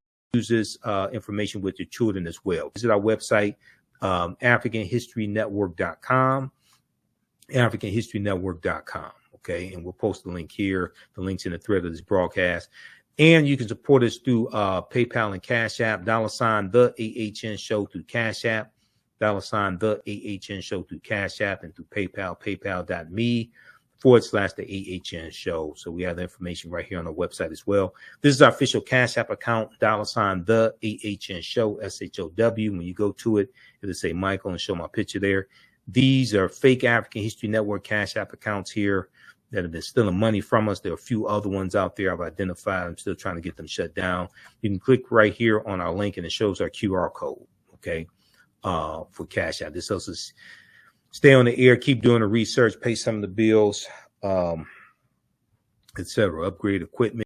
this information with your children as well. Visit our website, AfricanHistoryNetwork.com. AfricanHistoryNetwork.com. Okay. And we'll post the link here. The link's in the thread of this broadcast. And you can support us through PayPal and Cash App, $ the AHN show through Cash App, $ the AHN show through Cash App, and through PayPal, paypal.me/the AHN show. So we have the information right here on the website as well. This is our official Cash App account, $ the AHN show, SHOW. When you go to it, it'll say Michael and show my picture there. These are fake African History Network Cash App accounts here that have been stealing money from us. There are a few other ones out there I've identified. I'm still trying to get them shut down. You can click right here on our link and it shows our QR code, okay, for Cash App. This helps us stay on the air, keep doing the research, pay some of the bills, etc. Upgrade equipment.